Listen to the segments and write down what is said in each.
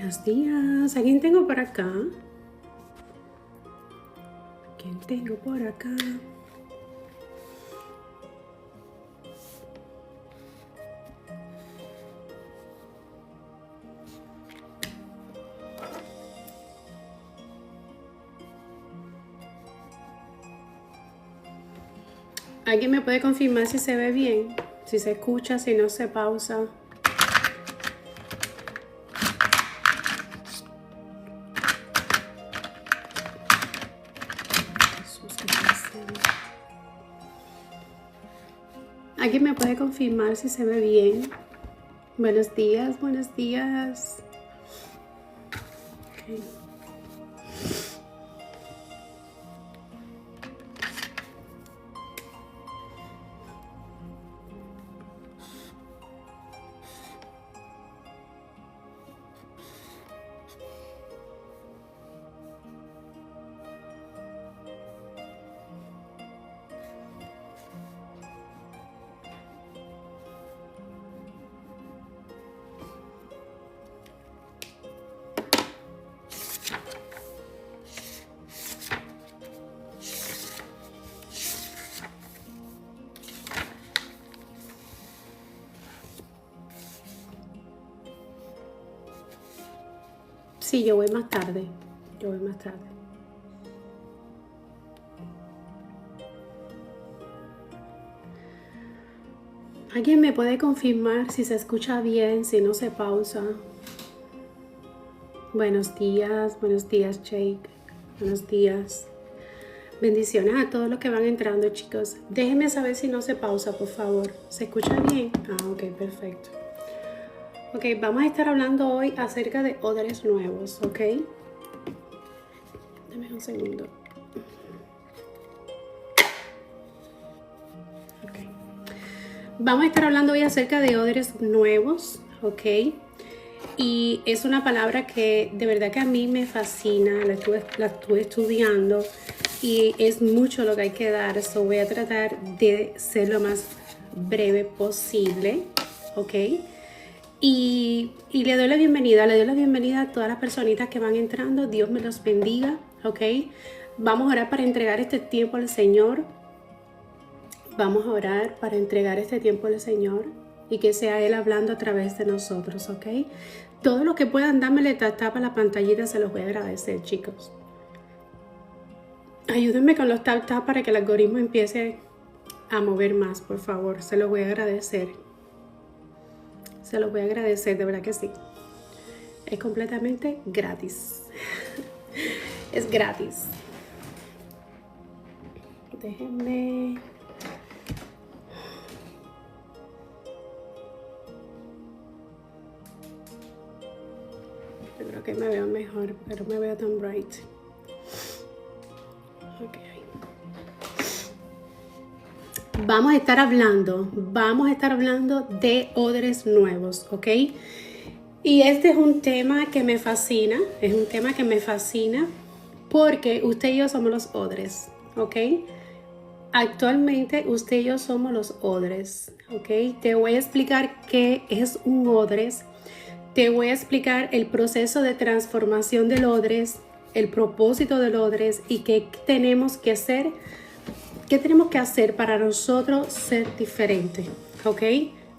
Buenos días. ¿A quién tengo por acá? ¿Quién tengo por acá? ¿Alguien me puede confirmar si se ve bien? Si se escucha, si no se pausa. ¿Alguien me puede confirmar si se ve bien? Buenos días, buenos días. Okay. Sí, yo voy más tarde. ¿Alguien me puede confirmar si se escucha bien, si no se pausa? Buenos días, Jake. Buenos días. Bendiciones a todos los que van entrando, chicos. Déjenme saber si no se pausa, por favor. ¿Se escucha bien? Ok, perfecto. Ok, vamos a estar hablando hoy acerca de odres nuevos, ¿ok? Dame un segundo. Okay. Vamos a estar hablando hoy acerca de odres nuevos, ¿ok? Y es una palabra que de verdad que a mí me fascina, la estuve estudiando y es mucho lo que hay que dar. So voy a tratar de ser lo más breve posible, ¿ok? Y le doy la bienvenida a todas las personitas que van entrando. Dios me los bendiga, ¿ok? Vamos a orar para entregar este tiempo al Señor. Y que sea Él hablando a través de nosotros, ¿ok? Todo lo que puedan, dámele tap a la pantallita, se los voy a agradecer, chicos. Ayúdenme con los tap para que el algoritmo empiece a mover más, por favor. Se los voy a agradecer. De verdad que sí. Es completamente gratis. Es gratis. Déjenme... Yo creo que me veo mejor, pero no me veo tan bright. Ok. Vamos a estar hablando de odres nuevos, ¿ok? Y este es un tema que me fascina, porque usted y yo somos los odres, ¿ok? Actualmente usted y yo somos los odres, ¿ok? Te voy a explicar qué es un odres, te voy a explicar el proceso de transformación del odres, el propósito del odres y qué tenemos que hacer. ¿Qué tenemos que hacer para nosotros ser diferentes? ¿Ok?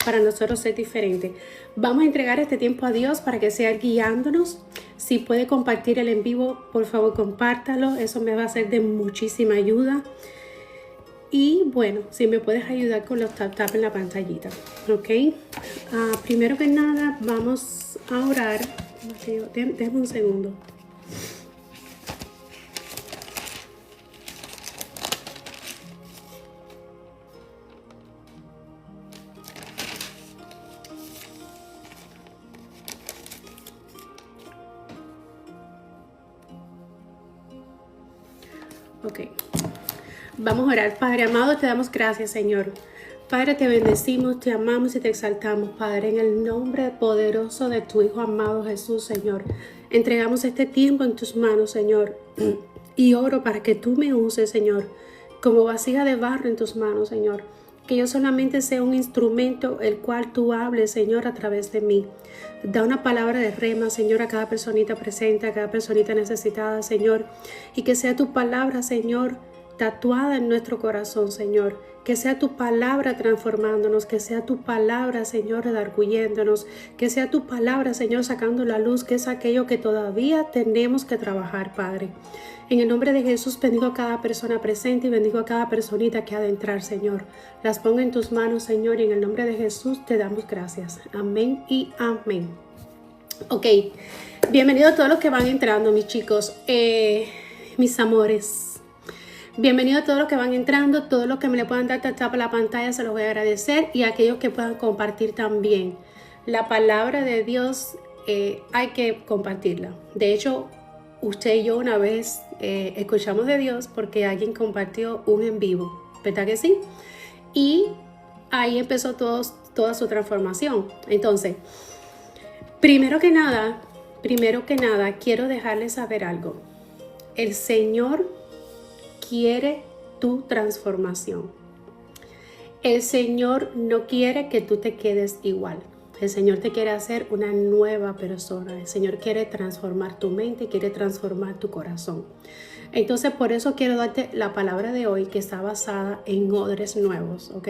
Para nosotros ser diferentes. Vamos a entregar este tiempo a Dios para que sea guiándonos. Si puede compartir el en vivo, por favor compártalo. Eso me va a ser de muchísima ayuda. Y bueno, si me puedes ayudar con los tap en la pantallita. ¿Ok? Primero que nada, vamos a orar. Déjame un segundo. Ok, vamos a orar. Padre amado, te damos gracias, Señor. Padre, te bendecimos, te amamos y te exaltamos, Padre, en el nombre poderoso de tu Hijo amado Jesús, Señor. Entregamos este tiempo en tus manos, Señor, y oro para que tú me uses, Señor, como vasija de barro en tus manos, Señor. que yo solamente sea un instrumento el cual tú hables, Señor, a través de mí. Da una palabra de rema, Señor, a cada personita presente, a cada personita necesitada, Señor, y que sea tu palabra, Señor, tatuada en nuestro corazón, Señor. Que sea tu palabra transformándonos, que sea tu palabra, Señor, redarguyéndonos, que sea tu palabra, Señor, sacando la luz, que es aquello que todavía tenemos que trabajar, Padre. En el nombre de Jesús bendigo a cada persona presente y bendigo a cada personita que ha de entrar, Señor. Las pongo en tus manos, Señor, y en el nombre de Jesús te damos gracias. Amén y amén. Ok, bienvenidos a todos los que van entrando, mis chicos, mis amores. Bienvenidos a todos los que van entrando, todos los que me le puedan dar tap a la pantalla se los voy a agradecer, y a aquellos que puedan compartir también. La palabra de Dios hay que compartirla. De hecho, usted y yo una vez escuchamos de Dios porque alguien compartió un en vivo, ¿verdad que sí? Y ahí empezó toda su transformación. Entonces, primero que nada, quiero dejarles saber algo. El Señor quiere tu transformación. El Señor no quiere que tú te quedes igual. El Señor te quiere hacer una nueva persona. El Señor quiere transformar tu mente, quiere transformar tu corazón. Entonces, por eso quiero darte la palabra de hoy, que está basada en odres nuevos, ¿ok?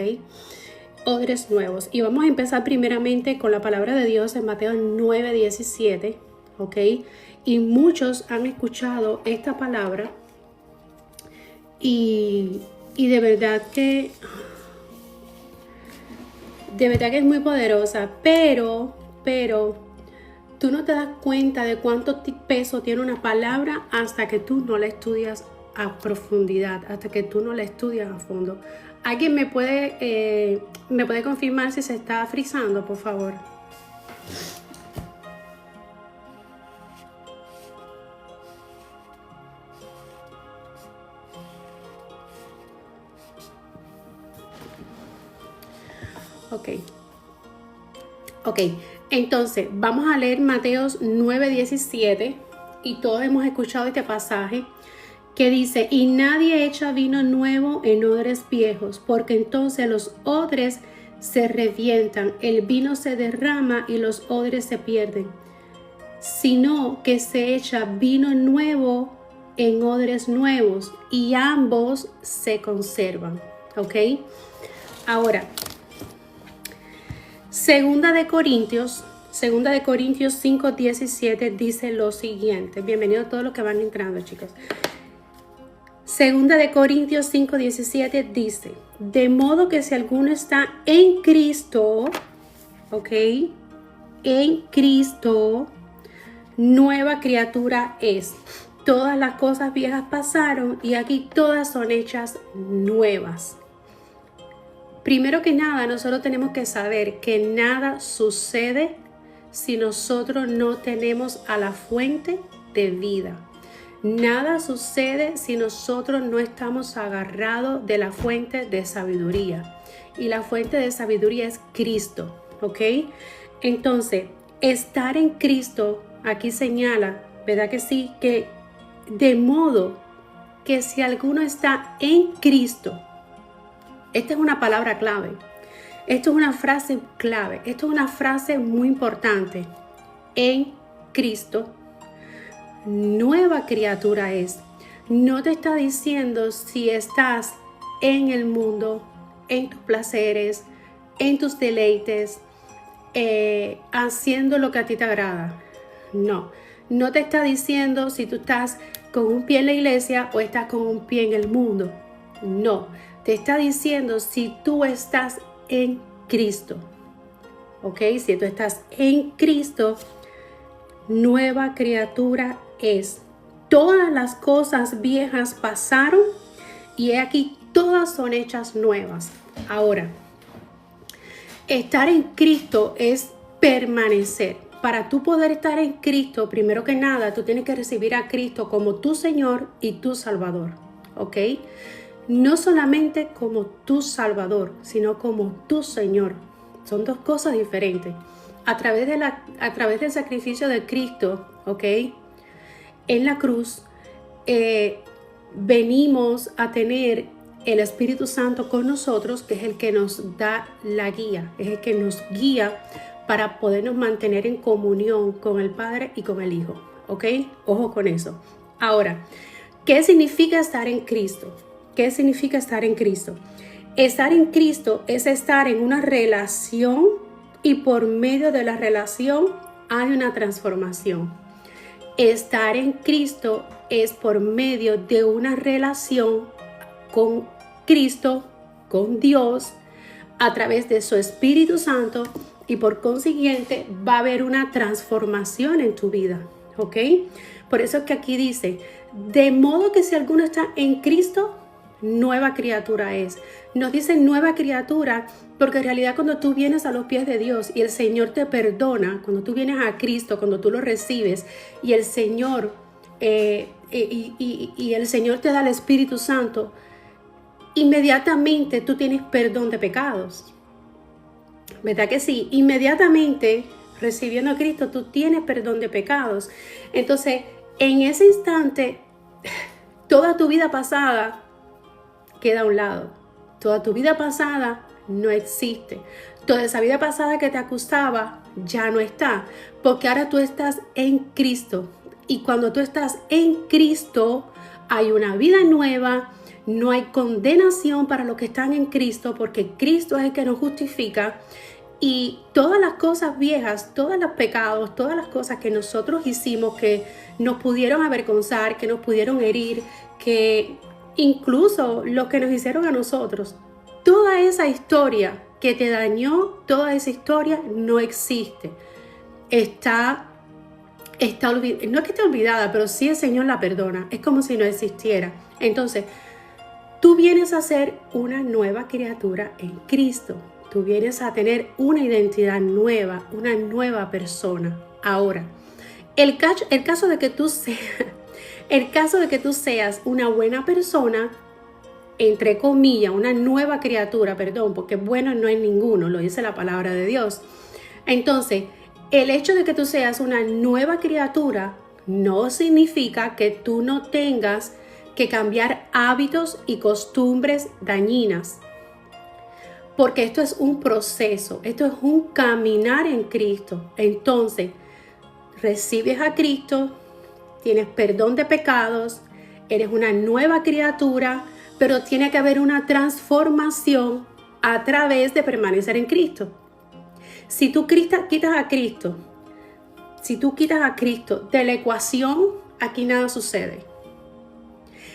Odres nuevos. Y vamos a empezar primeramente con la palabra de Dios en Mateo 9:17, ¿ok? Y muchos han escuchado esta palabra y de verdad que es muy poderosa, pero tú no te das cuenta de cuánto peso tiene una palabra hasta que tú no la estudias a profundidad, hasta que tú no la estudias a fondo. ¿Alguien me puede confirmar si se está frizando, por favor? Ok, entonces vamos a leer Mateos 9:17, y todos hemos escuchado este pasaje que dice: y nadie echa vino nuevo en odres viejos, porque entonces los odres se revientan, el vino se derrama y los odres se pierden, sino que se echa vino nuevo en odres nuevos, y ambos se conservan. Ok, ahora Segunda de Corintios 5:17 dice lo siguiente. Bienvenidos a todos los que van entrando, chicos. Segunda de Corintios 5:17 dice: de modo que si alguno está en Cristo, ¿ok? En Cristo, nueva criatura es. Todas las cosas viejas pasaron y aquí todas son hechas nuevas. Primero que nada, nosotros tenemos que saber que nada sucede si nosotros no tenemos a la fuente de vida. Nada sucede si nosotros no estamos agarrados de la fuente de sabiduría. Y la fuente de sabiduría es Cristo, ¿ok? Entonces, estar en Cristo, aquí señala, ¿verdad que sí? Que de modo que si alguno está en Cristo, esta es una palabra clave. Esto es una frase clave. Esto es una frase muy importante. En Cristo, nueva criatura es. No te está diciendo si estás en el mundo, en tus placeres, en tus deleites, haciendo lo que a ti te agrada. No te está diciendo si tú estás con un pie en la iglesia o estás con un pie en el mundo. No. Te está diciendo si tú estás en Cristo, ¿ok? Si tú estás en Cristo, nueva criatura es. Todas las cosas viejas pasaron y aquí todas son hechas nuevas. Ahora, estar en Cristo es permanecer. Para tú poder estar en Cristo, primero que nada, tú tienes que recibir a Cristo como tu Señor y tu Salvador, ¿ok? No solamente como tu Salvador, sino como tu Señor. Son dos cosas diferentes. A través del sacrificio de Cristo, ¿ok? En la cruz, venimos a tener el Espíritu Santo con nosotros, que es el que nos da la guía, es el que nos guía para podernos mantener en comunión con el Padre y con el Hijo. ¿Ok? Ojo con eso. Ahora, ¿qué significa estar en Cristo? ¿Qué significa estar en Cristo? Estar en Cristo es estar en una relación y por medio de la relación hay una transformación. Estar en Cristo es por medio de una relación con Cristo, con Dios, a través de su Espíritu Santo, y por consiguiente va a haber una transformación en tu vida, ¿ok? Por eso es que aquí dice, de modo que si alguno está en Cristo, nueva criatura es. Nos dice nueva criatura porque en realidad cuando tú vienes a los pies de Dios y el Señor te perdona, cuando tú vienes a Cristo, cuando tú lo recibes y el Señor y el Señor te da el Espíritu Santo, inmediatamente tú tienes perdón de pecados. ¿Verdad que sí? Inmediatamente recibiendo a Cristo tú tienes perdón de pecados. Entonces, en ese instante, toda tu vida pasada queda a un lado. Toda tu vida pasada no existe. Toda esa vida pasada que te acusaba ya no está, porque ahora tú estás en Cristo. Y cuando tú estás en Cristo, hay una vida nueva, no hay condenación para los que están en Cristo, porque Cristo es el que nos justifica. Y todas las cosas viejas, todos los pecados, todas las cosas que nosotros hicimos que nos pudieron avergonzar, que nos pudieron herir, que incluso lo que nos hicieron a nosotros, toda esa historia que te dañó, toda esa historia no existe. Está olvidada, no es que esté olvidada, pero sí el Señor la perdona. Es como si no existiera. Entonces, tú vienes a ser una nueva criatura en Cristo. Tú vienes a tener una identidad nueva, una nueva persona. Ahora, el caso de que tú seas una buena persona, entre comillas, una nueva criatura, perdón, porque bueno no hay ninguno, lo dice la palabra de Dios. Entonces, el hecho de que tú seas una nueva criatura no significa que tú no tengas que cambiar hábitos y costumbres dañinas. Porque esto es un proceso, esto es un caminar en Cristo. Entonces, recibes a Cristo, tienes perdón de pecados, eres una nueva criatura, pero tiene que haber una transformación a través de permanecer en Cristo. Si tú quitas a Cristo, de la ecuación, aquí nada sucede.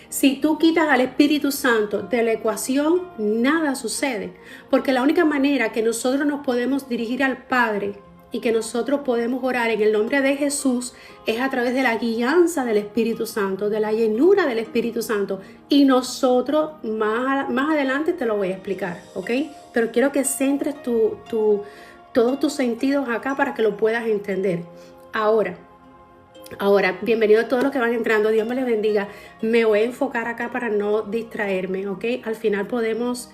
Si tú quitas al Espíritu Santo de la ecuación, nada sucede. Porque la única manera que nosotros nos podemos dirigir al Padre y que nosotros podemos orar en el nombre de Jesús es a través de la guianza del Espíritu Santo, de la llenura del Espíritu Santo. Y nosotros más adelante te lo voy a explicar, ¿ok? Pero quiero que centres todos tus sentidos acá para que lo puedas entender. Ahora, bienvenidos a todos los que van entrando, Dios me les bendiga. Me voy a enfocar acá para no distraerme, ¿ok? Al final podemos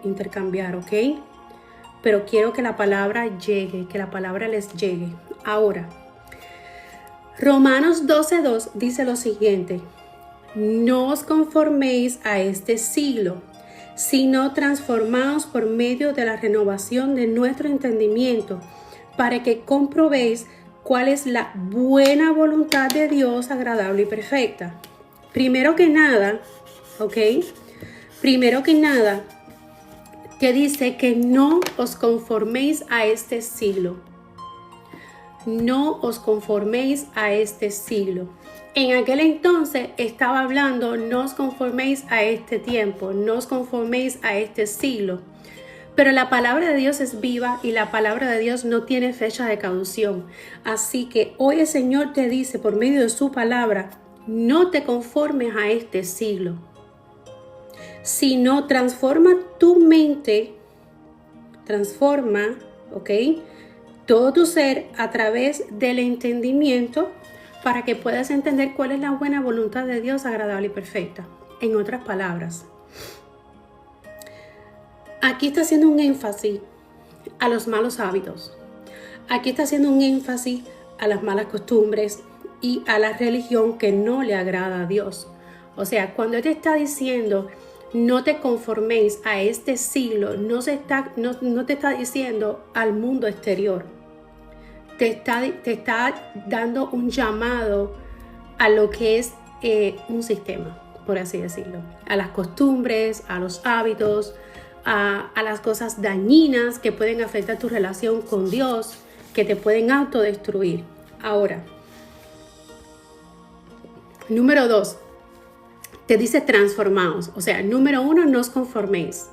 intercambiar, ¿ok? Pero quiero que la palabra llegue, que la palabra les llegue. Ahora, Romanos 12:2 dice lo siguiente: no os conforméis a este siglo, sino transformaos por medio de la renovación de nuestro entendimiento, para que comprobéis cuál es la buena voluntad de Dios, agradable y perfecta. Primero que nada, que dice que no os conforméis a este siglo. No os conforméis a este siglo. En aquel entonces estaba hablando, no os conforméis a este tiempo, no os conforméis a este siglo. Pero la palabra de Dios es viva y la palabra de Dios no tiene fecha de cadución. Así que hoy el Señor te dice por medio de su palabra, no te conformes a este siglo, sino transforma tu mente, todo tu ser a través del entendimiento para que puedas entender cuál es la buena voluntad de Dios, agradable y perfecta. En otras palabras, aquí está haciendo un énfasis a los malos hábitos. Aquí está haciendo un énfasis a las malas costumbres y a la religión que no le agrada a Dios. O sea, cuando Él te está diciendo, no te conforméis a este siglo, no te está diciendo al mundo exterior. Te está dando un llamado a lo que es un sistema, por así decirlo. A las costumbres, a los hábitos, a las cosas dañinas que pueden afectar tu relación con Dios, que te pueden autodestruir. Ahora, número 2, te dice transformaos. O sea, número 1, no os conforméis.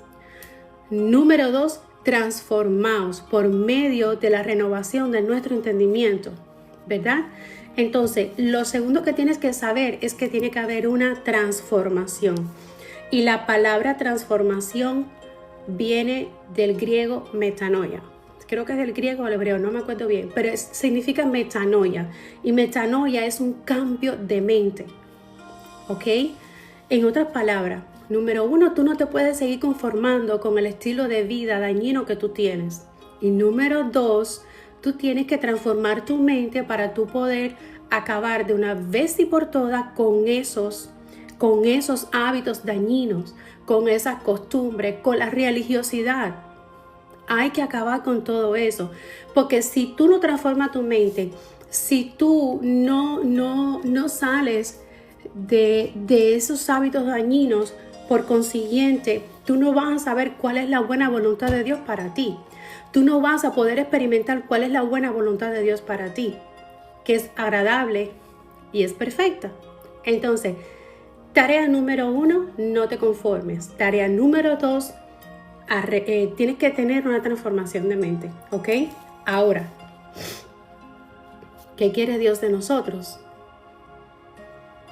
Número 2, transformaos por medio de la renovación de nuestro entendimiento, ¿verdad? Entonces, lo segundo que tienes que saber es que tiene que haber una transformación. Y la palabra transformación viene del griego metanoia. Creo que es del griego o el hebreo, no me acuerdo bien, pero significa metanoia. Y metanoia es un cambio de mente, ¿ok? En otras palabras, número 1, tú no te puedes seguir conformando con el estilo de vida dañino que tú tienes. Y número 2, tú tienes que transformar tu mente para tú poder acabar de una vez y por todas con esos hábitos dañinos, con esas costumbres, con la religiosidad. Hay que acabar con todo eso, porque si tú no transformas tu mente, si tú no sales de esos hábitos dañinos, por consiguiente, tú no vas a saber cuál es la buena voluntad de Dios para ti. Tú no vas a poder experimentar cuál es la buena voluntad de Dios para ti, que es agradable y es perfecta. Entonces, tarea número 1, no te conformes. Tarea número 2, tienes que tener una transformación de mente, ¿ok? Ahora, ¿qué quiere Dios de nosotros?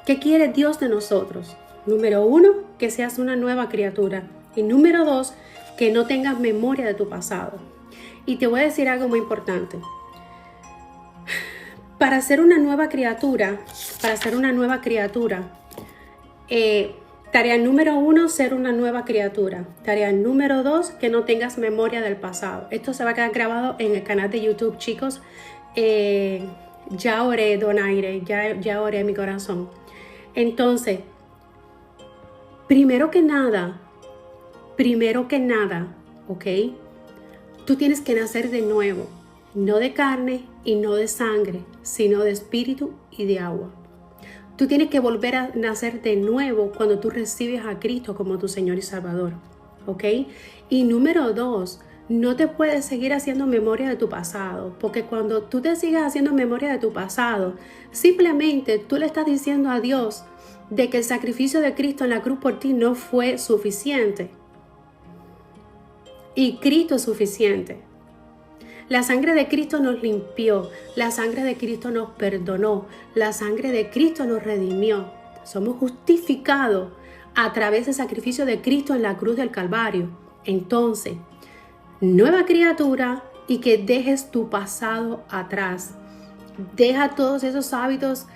¿Qué quiere Dios de nosotros? Número 1, que seas una nueva criatura. Y número 2, que no tengas memoria de tu pasado. Y te voy a decir algo muy importante. Para ser una nueva criatura, tarea número 1, ser una nueva criatura. Tarea número 2, que no tengas memoria del pasado. Esto se va a quedar grabado en el canal de YouTube, chicos. Ya oré, donaire, ya oré en mi corazón. Entonces, primero que nada, ¿ok? Tú tienes que nacer de nuevo, no de carne y no de sangre, sino de espíritu y de agua. Tú tienes que volver a nacer de nuevo cuando tú recibes a Cristo como tu Señor y Salvador, ¿ok? Y número 2, no te puedes seguir haciendo memoria de tu pasado, porque cuando tú te sigues haciendo memoria de tu pasado, simplemente tú le estás diciendo a Dios de que el sacrificio de Cristo en la cruz por ti no fue suficiente. Y Cristo es suficiente. La sangre de Cristo nos limpió, la sangre de Cristo nos perdonó, la sangre de Cristo nos redimió. Somos justificados a través del sacrificio de Cristo en la cruz del Calvario. Entonces, nueva criatura y que dejes tu pasado atrás. Deja todos esos hábitos,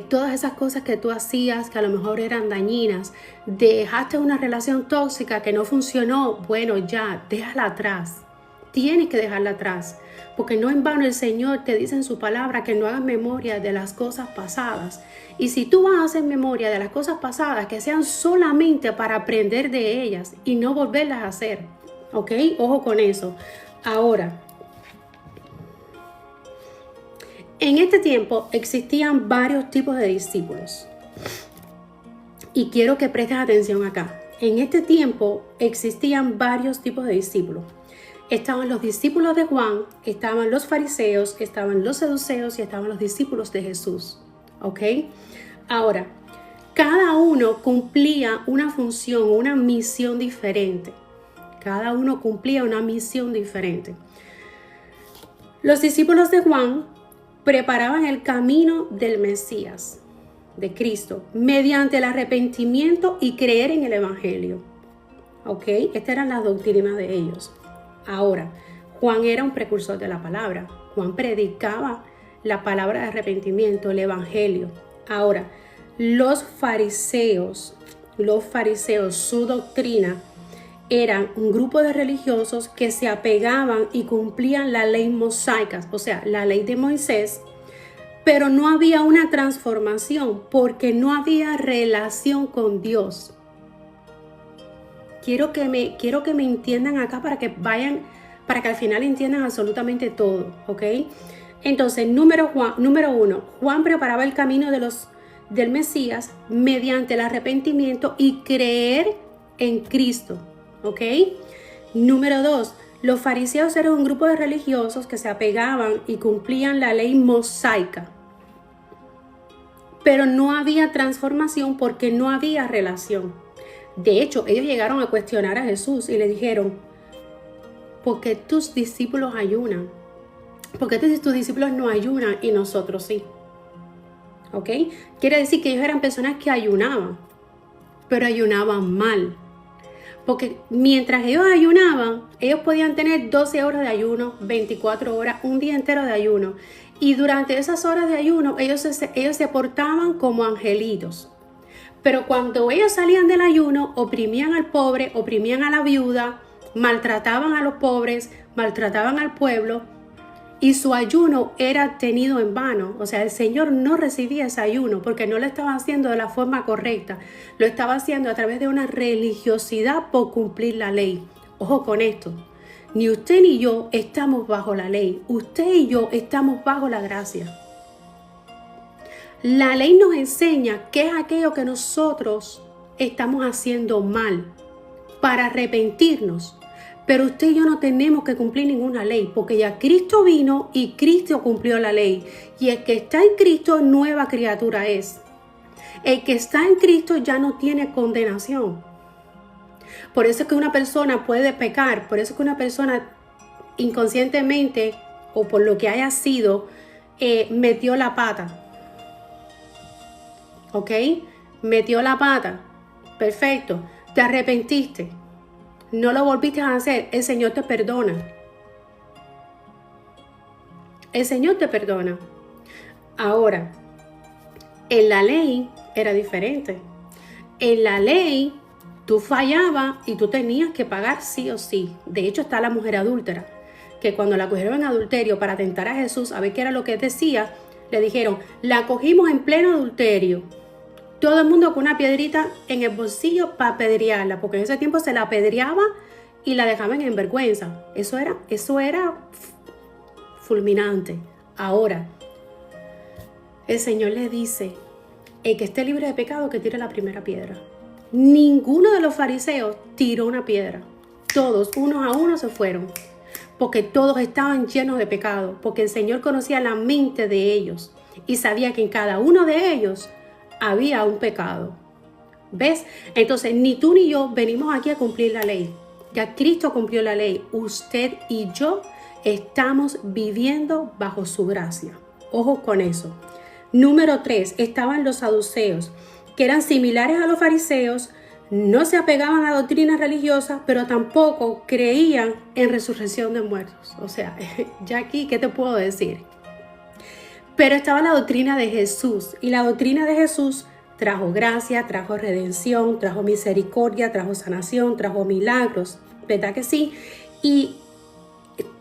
todas esas cosas que tú hacías que a lo mejor eran dañinas. Dejaste una relación tóxica que no funcionó. Bueno, ya, déjala atrás. Tienes que dejarla atrás, porque no en vano el Señor te dice en su palabra que no hagas memoria de las cosas pasadas. Y si tú vas a hacer memoria de las cosas pasadas, que sean solamente para aprender de ellas y no volverlas a hacer. ¿Ok? Ojo con eso. Ahora, en este tiempo existían varios tipos de discípulos. Y quiero que prestes atención acá. En este tiempo existían varios tipos de discípulos. Estaban los discípulos de Juan, estaban los fariseos, estaban los saduceos y estaban los discípulos de Jesús. ¿Ok? Ahora, cada uno cumplía una función, una misión diferente. Cada uno cumplía una misión diferente. Los discípulos de Juan preparaban el camino del Mesías, de Cristo, mediante el arrepentimiento y creer en el Evangelio. ¿Ok? Esta era la doctrina de ellos. Ahora, Juan era un precursor de la palabra. Juan predicaba la palabra de arrepentimiento, el Evangelio. Ahora, los fariseos, su doctrina eran un grupo de religiosos que se apegaban y cumplían la ley mosaica, o sea, la ley de Moisés, pero no había una transformación porque no había relación con Dios. Quiero que me entiendan acá para que al final entiendan absolutamente todo, ¿ok? Entonces, número 1, Juan preparaba el camino del Mesías mediante el arrepentimiento y creer en Cristo, ¿ok? Número 2, los fariseos eran un grupo de religiosos que se apegaban y cumplían la ley mosaica, pero no había transformación porque no había relación. De hecho, ellos llegaron a cuestionar a Jesús y le dijeron, ¿por qué tus discípulos ayunan? ¿Por qué tus discípulos no ayunan y nosotros sí? ¿Ok? Quiere decir que ellos eran personas que ayunaban, pero ayunaban mal. Porque mientras ellos ayunaban, ellos podían tener 12 horas de ayuno, 24 horas, un día entero de ayuno. Y durante esas horas de ayuno, ellos se portaban como angelitos. Pero cuando ellos salían del ayuno, oprimían al pobre, oprimían a la viuda, maltrataban a los pobres, maltrataban al pueblo, y su ayuno era tenido en vano. O sea, el Señor no recibía ese ayuno porque no lo estaba haciendo de la forma correcta. Lo estaba haciendo a través de una religiosidad por cumplir la ley. Ojo con esto. Ni usted ni yo estamos bajo la ley. Usted y yo estamos bajo la gracia. La ley nos enseña qué es aquello que nosotros estamos haciendo mal para arrepentirnos. Pero usted y yo no tenemos que cumplir ninguna ley porque ya Cristo vino y Cristo cumplió la ley. Y el que está en Cristo, nueva criatura es. El que está en Cristo ya no tiene condenación. Por eso es que una persona puede pecar, por eso es que una persona inconscientemente o por lo que haya sido, metió la pata. ¿Ok? Metió la pata. Perfecto. Te arrepentiste. No lo volviste a hacer. El Señor te perdona. El Señor te perdona. Ahora, en la ley era diferente. En la ley, tú fallabas y tú tenías que pagar sí o sí. De hecho, está la mujer adúltera, que cuando la cogieron en adulterio para tentar a Jesús, a ver qué era lo que decía, le dijeron, la cogimos en pleno adulterio. Todo el mundo con una piedrita en el bolsillo para apedrearla, porque en ese tiempo se la apedreaba y la dejaban en vergüenza. Eso era fulminante. Ahora, el Señor le dice, el que esté libre de pecado que tire la primera piedra. Ninguno de los fariseos tiró una piedra. Todos, unos a uno, se fueron, porque todos estaban llenos de pecado, porque el Señor conocía la mente de ellos y sabía que en cada uno de ellos había un pecado. ¿Ves? Entonces, ni tú ni yo venimos aquí a cumplir la ley. Ya Cristo cumplió la ley. Usted y yo estamos viviendo bajo su gracia. Ojo con eso. Número 3, estaban los saduceos, que eran similares a los fariseos, no se apegaban a doctrinas religiosas, pero tampoco creían en resurrección de muertos. O sea, ya aquí, ¿qué te puedo decir? Pero estaba la doctrina de Jesús, y la doctrina de Jesús trajo gracia, trajo redención, trajo misericordia, trajo sanación, trajo milagros, ¿verdad que sí? Y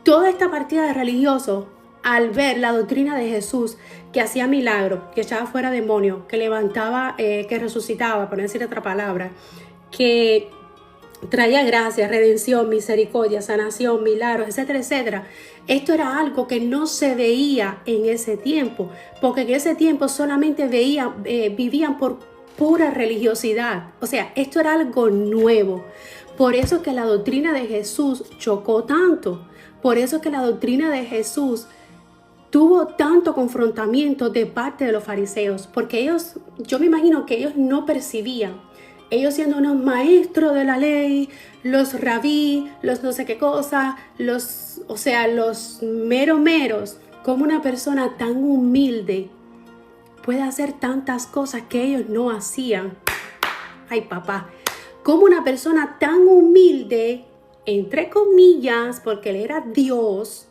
toda esta partida de religiosos, al ver la doctrina de Jesús, que hacía milagros, que echaba fuera demonios, que levantaba, que resucitaba, por decir otra palabra, que traía gracia, redención, misericordia, sanación, milagros, etcétera, etcétera. Esto era algo que no se veía en ese tiempo, porque en ese tiempo solamente vivían por pura religiosidad. O sea, esto era algo nuevo. Por eso que la doctrina de Jesús chocó tanto. Por eso que la doctrina de Jesús tuvo tanto confrontamiento de parte de los fariseos, porque ellos, yo me imagino que ellos no percibían. Ellos siendo unos maestros de la ley, los rabí, los no sé qué cosa, los meros, como una persona tan humilde puede hacer tantas cosas que ellos no hacían. Ay, papá, como una persona tan humilde, entre comillas, porque él era Dios,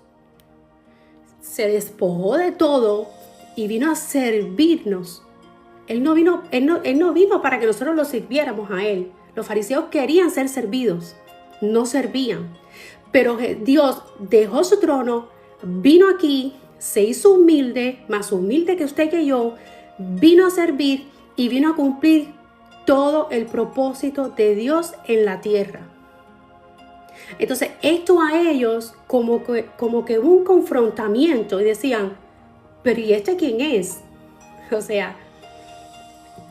se despojó de todo y vino a servirnos. Él no vino para que nosotros lo sirviéramos a él. Los fariseos querían ser servidos, no servían. Pero Dios dejó su trono, vino aquí, se hizo humilde, más humilde que usted y que yo, vino a servir y vino a cumplir todo el propósito de Dios en la tierra. Entonces, esto a ellos como que un confrontamiento y decían, pero ¿y este quién es? O sea,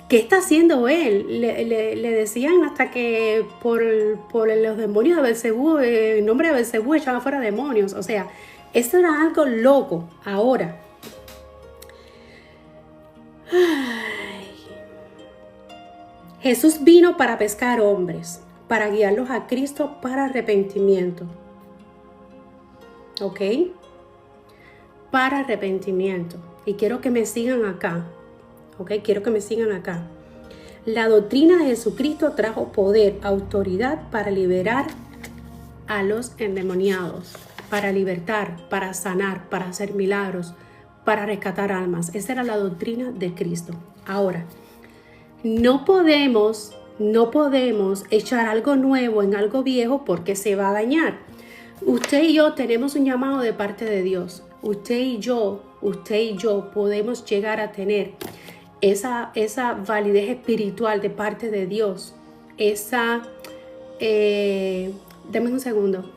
¿qué está haciendo él? Le decían hasta que por los demonios de Belcebú, en nombre de Belcebú echaba fuera demonios. O sea, esto era algo loco. Ahora, Jesús vino para pescar hombres, para guiarlos a Cristo para arrepentimiento. ¿Ok? Para arrepentimiento. Y quiero que me sigan acá. ¿Ok? Quiero que me sigan acá. La doctrina de Jesucristo trajo poder, autoridad para liberar a los endemoniados, para libertar, para sanar, para hacer milagros, para rescatar almas. Esa era la doctrina de Cristo. Ahora, no podemos echar algo nuevo en algo viejo porque se va a dañar. Usted y yo tenemos un llamado de parte de Dios. Usted y yo podemos llegar a tener esa validez espiritual de parte de Dios. Dame un segundo.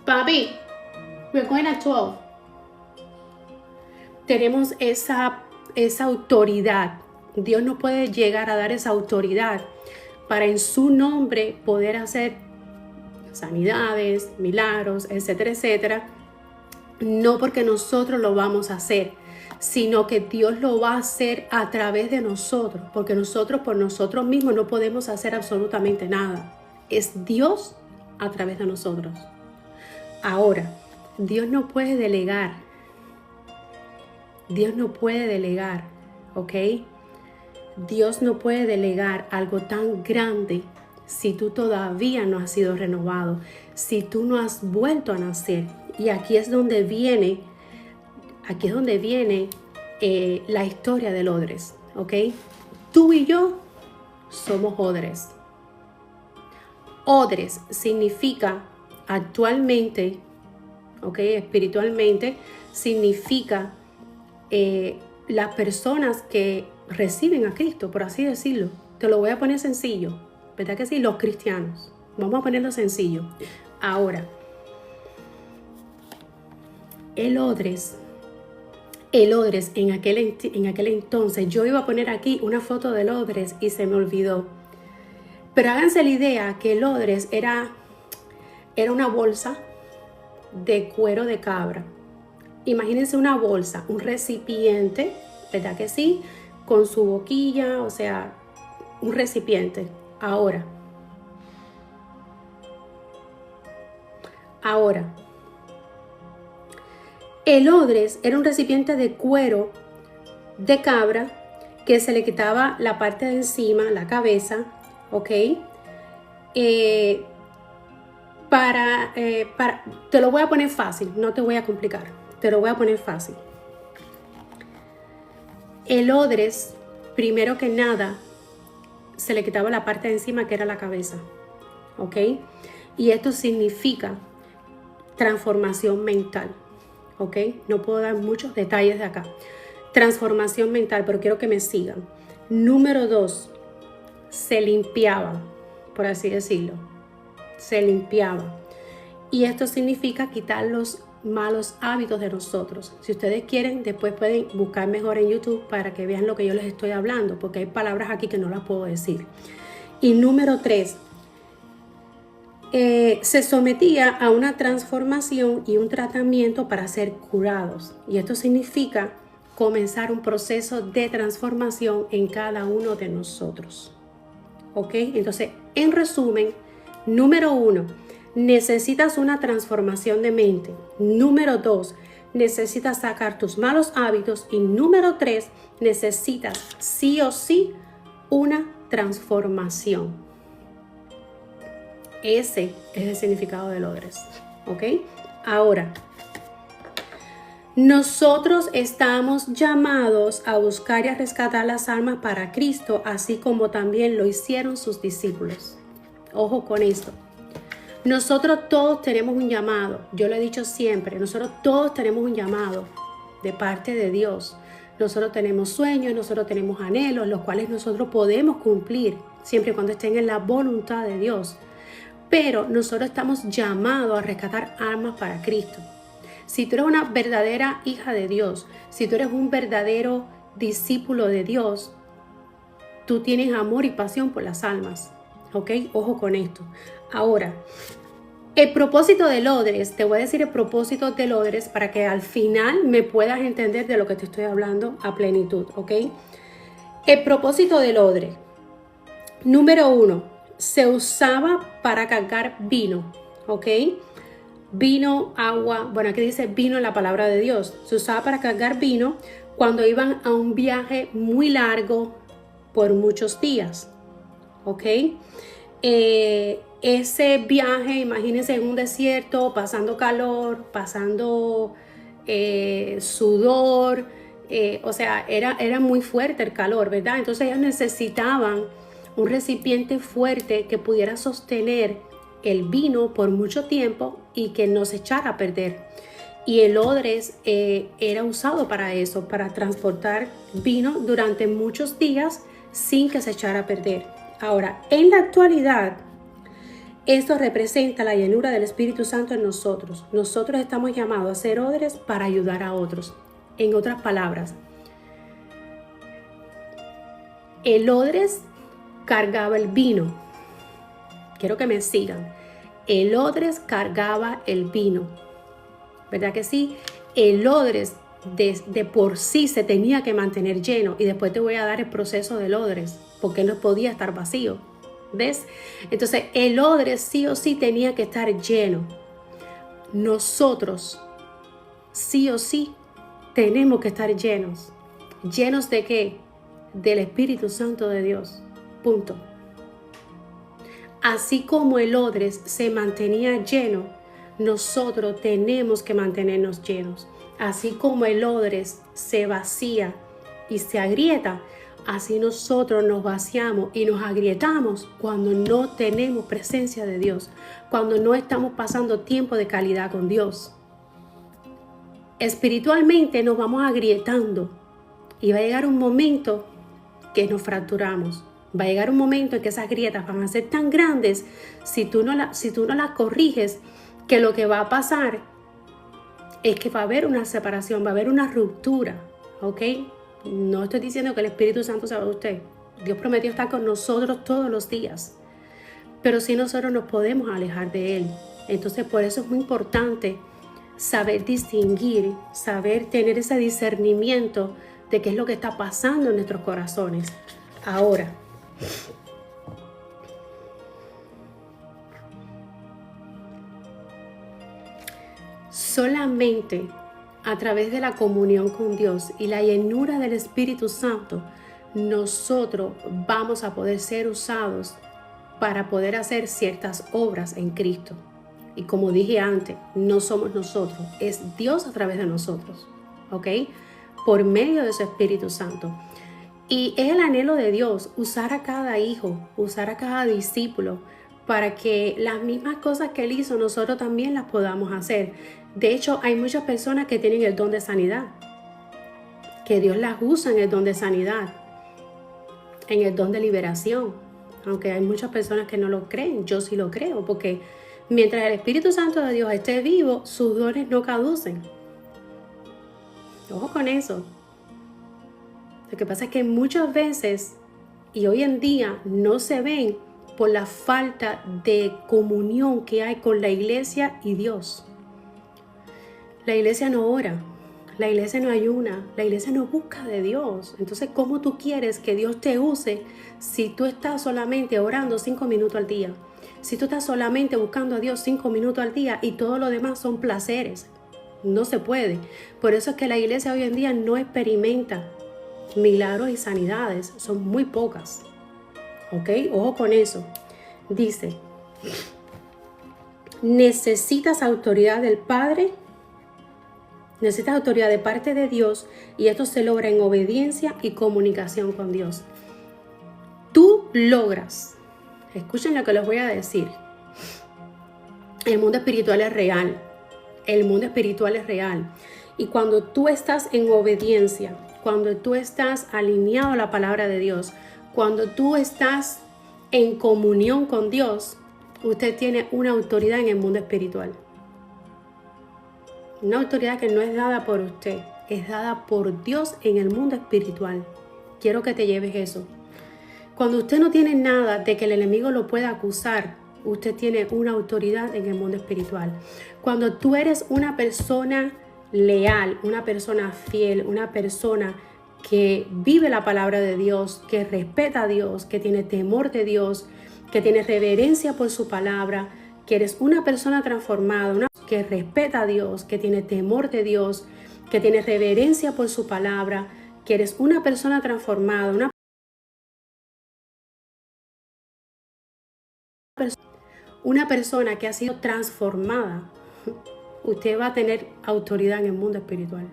Papi, we're going at 12. Tenemos esa autoridad. Dios nos puede llegar a dar esa autoridad para en su nombre poder hacer sanidades, milagros, etcétera, etcétera. No porque nosotros lo vamos a hacer, sino que Dios lo va a hacer a través de nosotros, porque nosotros por nosotros mismos no podemos hacer absolutamente nada. Es Dios a través de nosotros. Ahora, Dios no puede delegar. Dios no puede delegar, ¿ok? Dios no puede delegar algo tan grande si tú todavía no has sido renovado, si tú no has vuelto a nacer. Y aquí es donde viene la historia del odres, ¿ok? Tú y yo somos odres. Odres significa actualmente, ¿ok? Espiritualmente significa las personas que reciben a Cristo, por así decirlo. Te lo voy a poner sencillo, ¿verdad que sí? Los cristianos. Vamos a ponerlo sencillo. Ahora, el odres en aquel entonces, yo iba a poner aquí una foto del odres y se me olvidó. Pero háganse la idea que el odres era una bolsa de cuero de cabra. Imagínense una bolsa, un recipiente, ¿verdad que sí? Con su boquilla, o sea, un recipiente. Ahora, el odres era un recipiente de cuero de cabra que se le quitaba la parte de encima, la cabeza, ¿ok? Te lo voy a poner fácil, no te voy a complicar, te lo voy a poner fácil. El odres, primero que nada, se le quitaba la parte de encima que era la cabeza, ¿ok? Y esto significa transformación mental, ¿ok? No puedo dar muchos detalles de acá. Transformación mental, pero quiero que me sigan. Número 2, se limpiaba, por así decirlo. Se limpiaba. Y esto significa quitar los malos hábitos de nosotros. Si ustedes quieren, después pueden buscar mejor en YouTube para que vean lo que yo les estoy hablando, porque hay palabras aquí que no las puedo decir. Y número 3, se sometía a una transformación y un tratamiento para ser curados. Y esto significa comenzar un proceso de transformación en cada uno de nosotros. ¿Ok? Entonces, en resumen, número 1, necesitas una transformación de mente. Número 2, necesitas sacar tus malos hábitos. Y número 3, necesitas sí o sí una transformación. Ese es el significado del odres, ¿ok? Ahora, nosotros estamos llamados a buscar y a rescatar las almas para Cristo, así como también lo hicieron sus discípulos. Ojo con esto. Nosotros todos tenemos un llamado. Yo lo he dicho siempre. Nosotros todos tenemos un llamado. de parte de Dios. Nosotros tenemos sueños, nosotros tenemos anhelos, los cuales nosotros podemos cumplir siempre y cuando estén en la voluntad de Dios. Pero nosotros estamos llamados a rescatar almas para Cristo. Si tú eres una verdadera hija de Dios, si tú eres un verdadero discípulo de Dios, tú tienes amor y pasión por las almas. ¿Ok? Ojo con esto. Ahora, el propósito del odres, te voy a decir el propósito del odres para que al final me puedas entender de lo que te estoy hablando a plenitud. ¿Ok? El propósito del odre. Número 1, se usaba para cargar vino. ¿Ok? Vino, agua, bueno, aquí dice vino en la palabra de Dios. Se usaba para cargar vino cuando iban a un viaje muy largo por muchos días. ¿Ok? Ese viaje, imagínense en un desierto, pasando calor, pasando sudor, o sea, era muy fuerte el calor, ¿verdad? Entonces ellos necesitaban un recipiente fuerte que pudiera sostener el vino por mucho tiempo y que no se echara a perder. Y el odres era usado para eso, para transportar vino durante muchos días sin que se echara a perder. Ahora, en la actualidad, esto representa la llenura del Espíritu Santo en nosotros. Nosotros estamos llamados a ser odres para ayudar a otros. En otras palabras, el odres cargaba el vino. Quiero que me sigan. El odres cargaba el vino. ¿Verdad que sí? El odres de por sí se tenía que mantener lleno. Y después te voy a dar el proceso del odres, porque no podía estar vacío. ¿Ves? Entonces el odres sí o sí tenía que estar lleno. Nosotros sí o sí tenemos que estar llenos. ¿Llenos de qué? Del Espíritu Santo de Dios. Punto. Así como el odres se mantenía lleno, nosotros tenemos que mantenernos llenos. Así como el odres se vacía y se agrieta, así nosotros nos vaciamos y nos agrietamos cuando no tenemos presencia de Dios, cuando no estamos pasando tiempo de calidad con Dios. Espiritualmente nos vamos agrietando y va a llegar un momento que nos fracturamos. Va a llegar un momento en que esas grietas van a ser tan grandes si tú no las corriges, que lo que va a pasar es que va a haber una separación, va a haber una ruptura. ¿Ok? No estoy diciendo que el Espíritu Santo se va de usted. Dios prometió estar con nosotros todos los días. Pero sí nosotros nos podemos alejar de Él. Entonces por eso es muy importante saber distinguir, saber tener ese discernimiento de qué es lo que está pasando en nuestros corazones. Ahora, solamente a través de la comunión con Dios y la llenura del Espíritu Santo, nosotros vamos a poder ser usados para poder hacer ciertas obras en Cristo. Y como dije antes, no somos nosotros, es Dios a través de nosotros, ¿ok? Por medio de su Espíritu Santo. Y es el anhelo de Dios usar a cada hijo, usar a cada discípulo para que las mismas cosas que Él hizo, nosotros también las podamos hacer. De hecho, hay muchas personas que tienen el don de sanidad, que Dios las usa en el don de sanidad, en el don de liberación. Aunque hay muchas personas que no lo creen, yo sí lo creo, porque mientras el Espíritu Santo de Dios esté vivo, sus dones no caducen. Ojo con eso. Lo que pasa es que muchas veces y hoy en día no se ven por la falta de comunión que hay con la iglesia y Dios. La iglesia no ora, la iglesia no ayuna, la iglesia no busca de Dios. Entonces, ¿cómo tú quieres que Dios te use si tú estás solamente orando 5 minutos al día? Si tú estás solamente buscando a Dios 5 minutos al día y todo lo demás son placeres. No se puede. Por eso es que la iglesia hoy en día no experimenta milagros y sanidades. Son muy pocas. ¿Ok? Ojo con eso. Dice, necesitas autoridad del Padre. Necesitas autoridad de parte de Dios y esto se logra en obediencia y comunicación con Dios. Tú logras, escuchen lo que les voy a decir, el mundo espiritual es real, el mundo espiritual es real Y cuando tú estás en obediencia, cuando tú estás alineado a la palabra de Dios, cuando tú estás en comunión con Dios, usted tiene una autoridad en el mundo espiritual. Una autoridad que no es dada por usted, es dada por Dios en el mundo espiritual. Quiero que te lleves eso. Cuando usted no tiene nada de que el enemigo lo pueda acusar, usted tiene una autoridad en el mundo espiritual. Cuando tú eres una persona leal, una persona fiel, una persona que vive la palabra de Dios, que respeta a Dios, que tiene temor de Dios, que tiene reverencia por su palabra, que eres una persona transformada, que respeta a Dios, que tiene temor de Dios, que tiene reverencia por su palabra, que eres una persona transformada, una persona que ha sido transformada, usted va a tener autoridad en el mundo espiritual.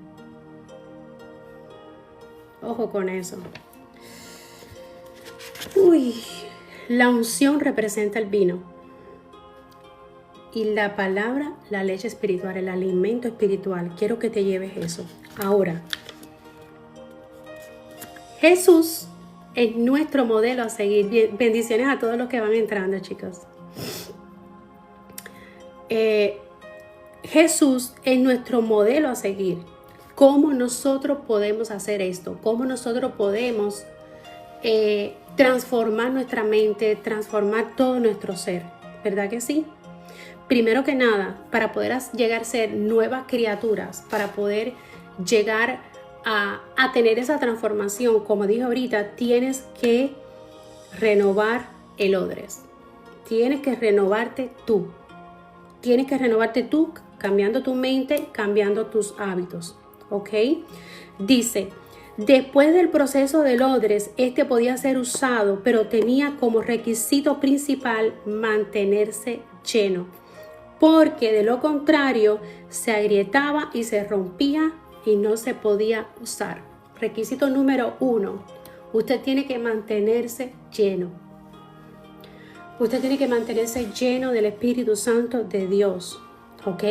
Ojo con eso. La unción representa el vino. Y la palabra, la leche espiritual, el alimento espiritual. Quiero que te lleves eso. Ahora, Jesús es nuestro modelo a seguir. Bendiciones a todos los que van entrando, chicos. Jesús es nuestro modelo a seguir. ¿Cómo nosotros podemos hacer esto? ¿Cómo nosotros podemos transformar nuestra mente, transformar todo nuestro ser? ¿Verdad que sí? Primero que nada, para poder llegar a ser nuevas criaturas, para poder llegar a tener esa transformación, como dije ahorita, tienes que renovar el odres. Tienes que renovarte tú. Tienes que renovarte tú, cambiando tu mente, cambiando tus hábitos. ¿Ok? Dice, después del proceso del odres, este podía ser usado, pero tenía como requisito principal mantenerse lleno, porque de lo contrario se agrietaba y se rompía y no se podía usar. Requisito número 1, usted tiene que mantenerse lleno. Usted tiene que mantenerse lleno del Espíritu Santo de Dios, ¿ok?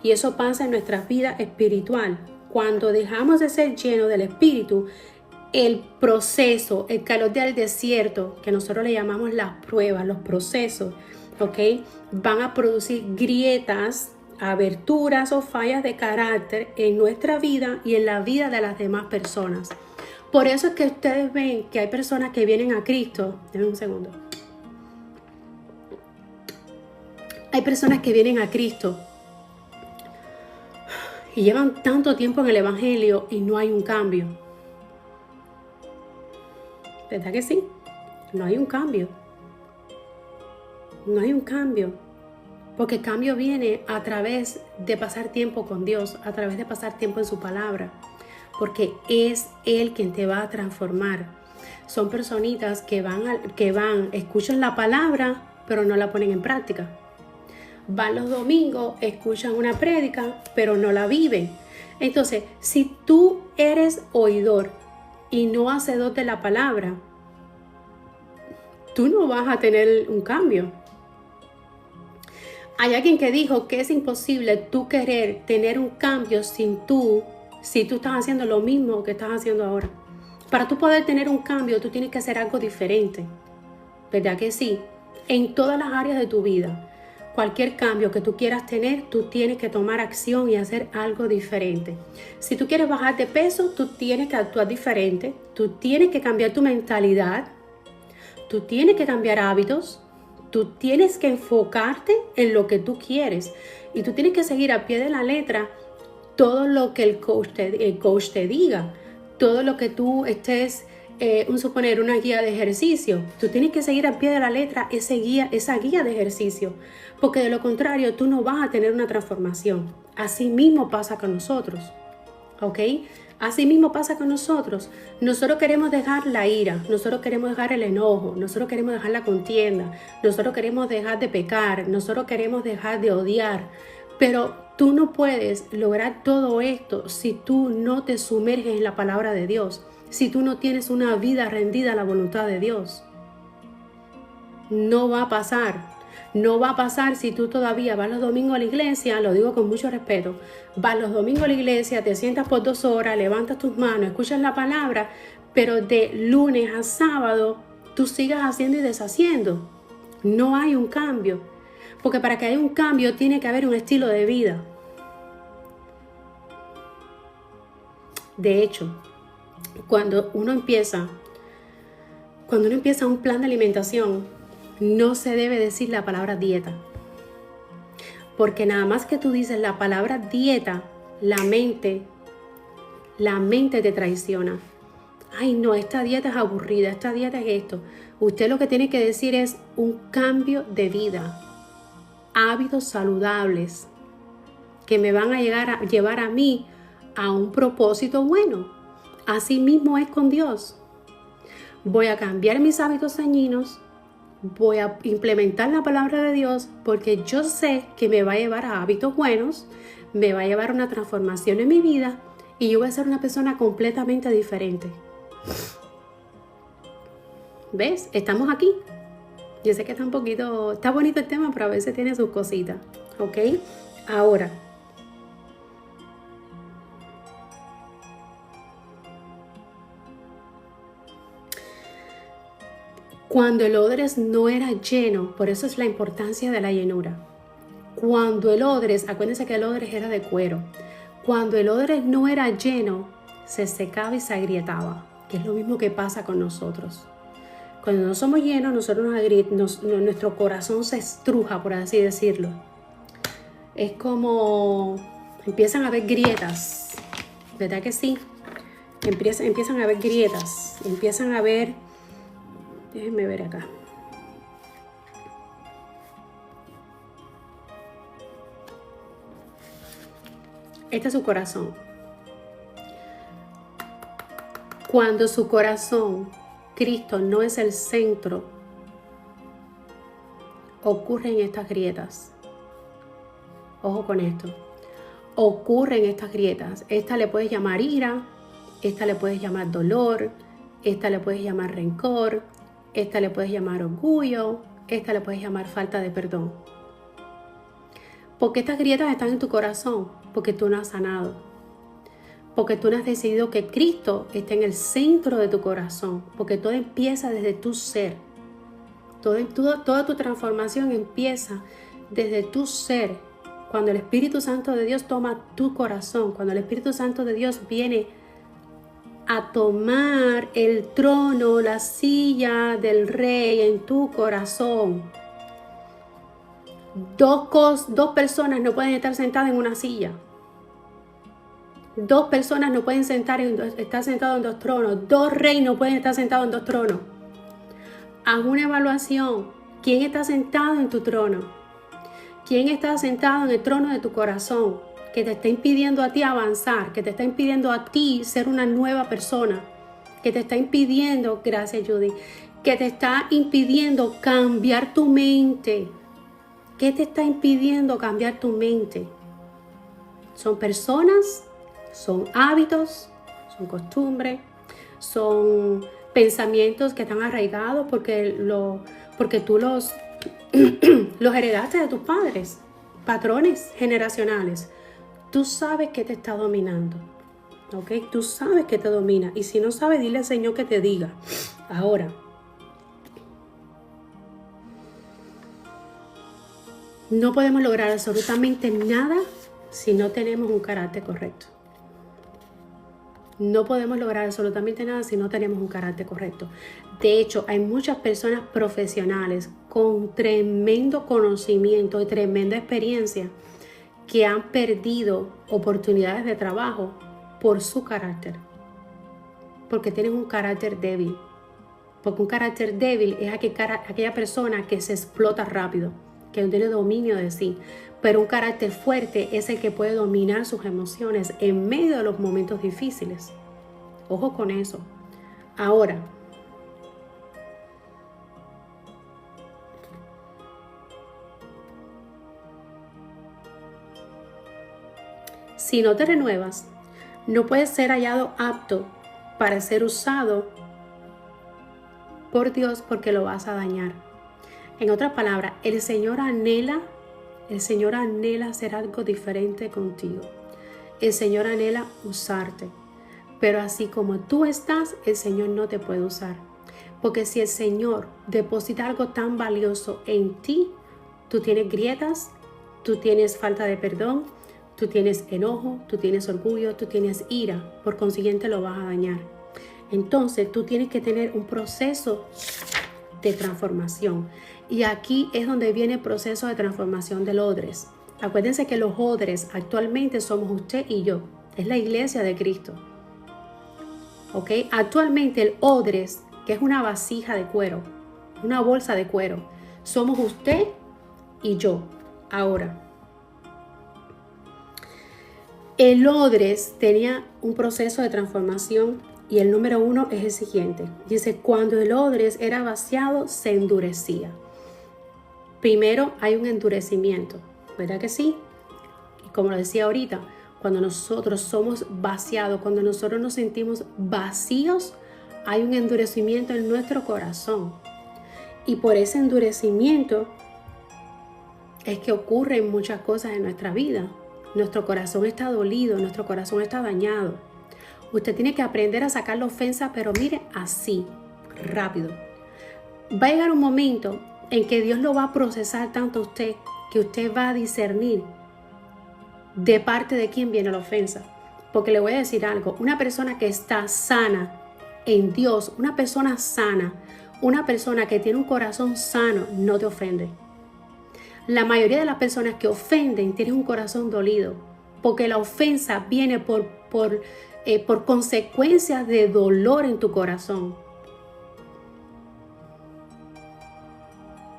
Y eso pasa en nuestra vida espiritual. Cuando dejamos de ser llenos del Espíritu, el proceso, el calor del desierto, que nosotros le llamamos las pruebas, los procesos, ¿ok? Van a producir grietas, aberturas o fallas de carácter en nuestra vida y en la vida de las demás personas. Por eso es que ustedes ven que hay personas que vienen a Cristo. Denme un segundo. Hay personas que vienen a Cristo y llevan tanto tiempo en el Evangelio y no hay un cambio. ¿Verdad que sí? No hay un cambio. No hay un cambio. Porque el cambio viene a través de pasar tiempo con Dios, a través de pasar tiempo en su palabra. Porque es Él quien te va a transformar. Son personitas que escuchan la palabra, pero no la ponen en práctica. Van los domingos, escuchan una prédica, pero no la viven. Entonces, si tú eres oidor y no hacedor de la palabra, tú no vas a tener un cambio. Hay alguien que dijo que es imposible tú querer tener un cambio si tú estás haciendo lo mismo que estás haciendo ahora. Para tú poder tener un cambio, tú tienes que hacer algo diferente. ¿Verdad que sí? En todas las áreas de tu vida. Cualquier cambio que tú quieras tener, tú tienes que tomar acción y hacer algo diferente. Si tú quieres bajar de peso, tú tienes que actuar diferente. Tú tienes que cambiar tu mentalidad. Tú tienes que cambiar hábitos. Tú tienes que enfocarte en lo que tú quieres. Y tú tienes que seguir a pie de la letra todo lo que el coach te diga. Todo lo que tú estés, una guía de ejercicio. Tú tienes que seguir a pie de la letra esa guía de ejercicio. Porque de lo contrario, tú no vas a tener una transformación. Así mismo pasa con nosotros. ¿Ok? Así mismo pasa con nosotros. Nosotros queremos dejar la ira, nosotros queremos dejar el enojo, nosotros queremos dejar la contienda, nosotros queremos dejar de pecar, nosotros queremos dejar de odiar. Pero tú no puedes lograr todo esto si tú no te sumerges en la palabra de Dios, si tú no tienes una vida rendida a la voluntad de Dios. No va a pasar. No va a pasar si tú todavía vas los domingos a la iglesia, lo digo con mucho respeto, vas los domingos a la iglesia, te sientas por 2 horas, levantas tus manos, escuchas la palabra, pero de lunes a sábado tú sigas haciendo y deshaciendo. No hay un cambio, porque para que haya un cambio tiene que haber un estilo de vida. De hecho, cuando uno empieza un plan de alimentación, no se debe decir la palabra dieta. Porque nada más que tú dices la palabra dieta, la mente te traiciona. Ay, no, esta dieta es aburrida, esta dieta es esto. Usted lo que tiene que decir es un cambio de vida, hábitos saludables que me van a llevar a mí a un propósito bueno. Así mismo es con Dios. Voy a cambiar mis hábitos dañinos, voy a implementar la palabra de Dios porque yo sé que me va a llevar a hábitos buenos, me va a llevar a una transformación en mi vida y yo voy a ser una persona completamente diferente. ¿Ves? Estamos aquí. Yo sé que está bonito el tema, pero a veces tiene sus cositas. ¿Ok? Ahora, cuando el odres no era lleno, por eso es la importancia de la llenura. Cuando el odres, acuérdense que el odres era de cuero. Cuando el odres no era lleno, se secaba y se agrietaba, que es lo mismo que pasa con nosotros. Cuando no somos llenos, nuestro corazón se estruja, por así decirlo. Es como empiezan a haber grietas, ¿verdad que sí? Empiezan a haber grietas, empiezan a haber... Déjenme ver acá. Este es su corazón. Cuando su corazón, Cristo, no es el centro, ocurren estas grietas. Ojo con esto. Ocurren estas grietas. Esta le puedes llamar ira, esta le puedes llamar dolor, esta le puedes llamar rencor, esta le puedes llamar orgullo, esta le puedes llamar falta de perdón. ¿Por qué estas grietas están en tu corazón? Porque tú no has sanado. Porque tú no has decidido que Cristo esté en el centro de tu corazón. Porque todo empieza desde tu ser. Toda tu transformación empieza desde tu ser. Cuando el Espíritu Santo de Dios toma tu corazón, cuando el Espíritu Santo de Dios viene a tomar el trono, la silla del rey en tu corazón. Dos personas no pueden estar sentadas en una silla. Dos personas no pueden estar sentados en 2 tronos. 2 reyes no pueden estar sentados en 2 tronos. Haz una evaluación. ¿Quién está sentado en tu trono? ¿Quién está sentado en el trono de tu corazón? Que te está impidiendo a ti avanzar, que te está impidiendo a ti ser una nueva persona, que te está impidiendo, gracias Judy, que te está impidiendo cambiar tu mente. ¿Qué te está impidiendo cambiar tu mente? Son personas, son hábitos, son costumbres, son pensamientos que están arraigados porque tú los heredaste de tus padres, patrones generacionales. Tú sabes que te está dominando, ¿ok? Tú sabes que te domina. Y si no sabes, dile al Señor que te diga. Ahora, no podemos lograr absolutamente nada si no tenemos un carácter correcto. No podemos lograr absolutamente nada si no tenemos un carácter correcto. De hecho, hay muchas personas profesionales con tremendo conocimiento y tremenda experiencia que han perdido oportunidades de trabajo por su carácter. Porque tienen un carácter débil. Porque un carácter débil es aquella persona que se explota rápido, que no tiene dominio de sí. Pero un carácter fuerte es el que puede dominar sus emociones en medio de los momentos difíciles. Ojo con eso. Ahora, si no te renuevas, no puedes ser hallado apto para ser usado por Dios porque lo vas a dañar. En otras palabras, el Señor anhela hacer algo diferente contigo. El Señor anhela usarte. Pero así como tú estás, el Señor no te puede usar. Porque si el Señor deposita algo tan valioso en ti, tú tienes grietas, tú tienes falta de perdón, tú tienes enojo, tú tienes orgullo, tú tienes ira. Por consiguiente, lo vas a dañar. Entonces, tú tienes que tener un proceso de transformación. Y aquí es donde viene el proceso de transformación del odres. Acuérdense que los odres actualmente somos usted y yo. Es la iglesia de Cristo. ¿Ok? Actualmente el odres, que es una vasija de cuero, una bolsa de cuero, somos usted y yo. Ahora, el odres tenía un proceso de transformación y el número 1 es el siguiente. Dice, cuando el odres era vaciado, se endurecía. Primero hay un endurecimiento, ¿verdad que sí? Y como lo decía ahorita, cuando nosotros somos vaciados, cuando nosotros nos sentimos vacíos, hay un endurecimiento en nuestro corazón. Y por ese endurecimiento es que ocurren muchas cosas en nuestra vida. Nuestro corazón está dolido, nuestro corazón está dañado. Usted tiene que aprender a sacar la ofensa, pero mire, así, rápido. Va a llegar un momento en que Dios lo va a procesar tanto a usted, que usted va a discernir de parte de quién viene la ofensa. Porque le voy a decir algo, una persona que está sana en Dios, una persona sana, una persona que tiene un corazón sano, no te ofende. La mayoría de las personas que ofenden tienen un corazón dolido, porque la ofensa viene por consecuencias de dolor en tu corazón.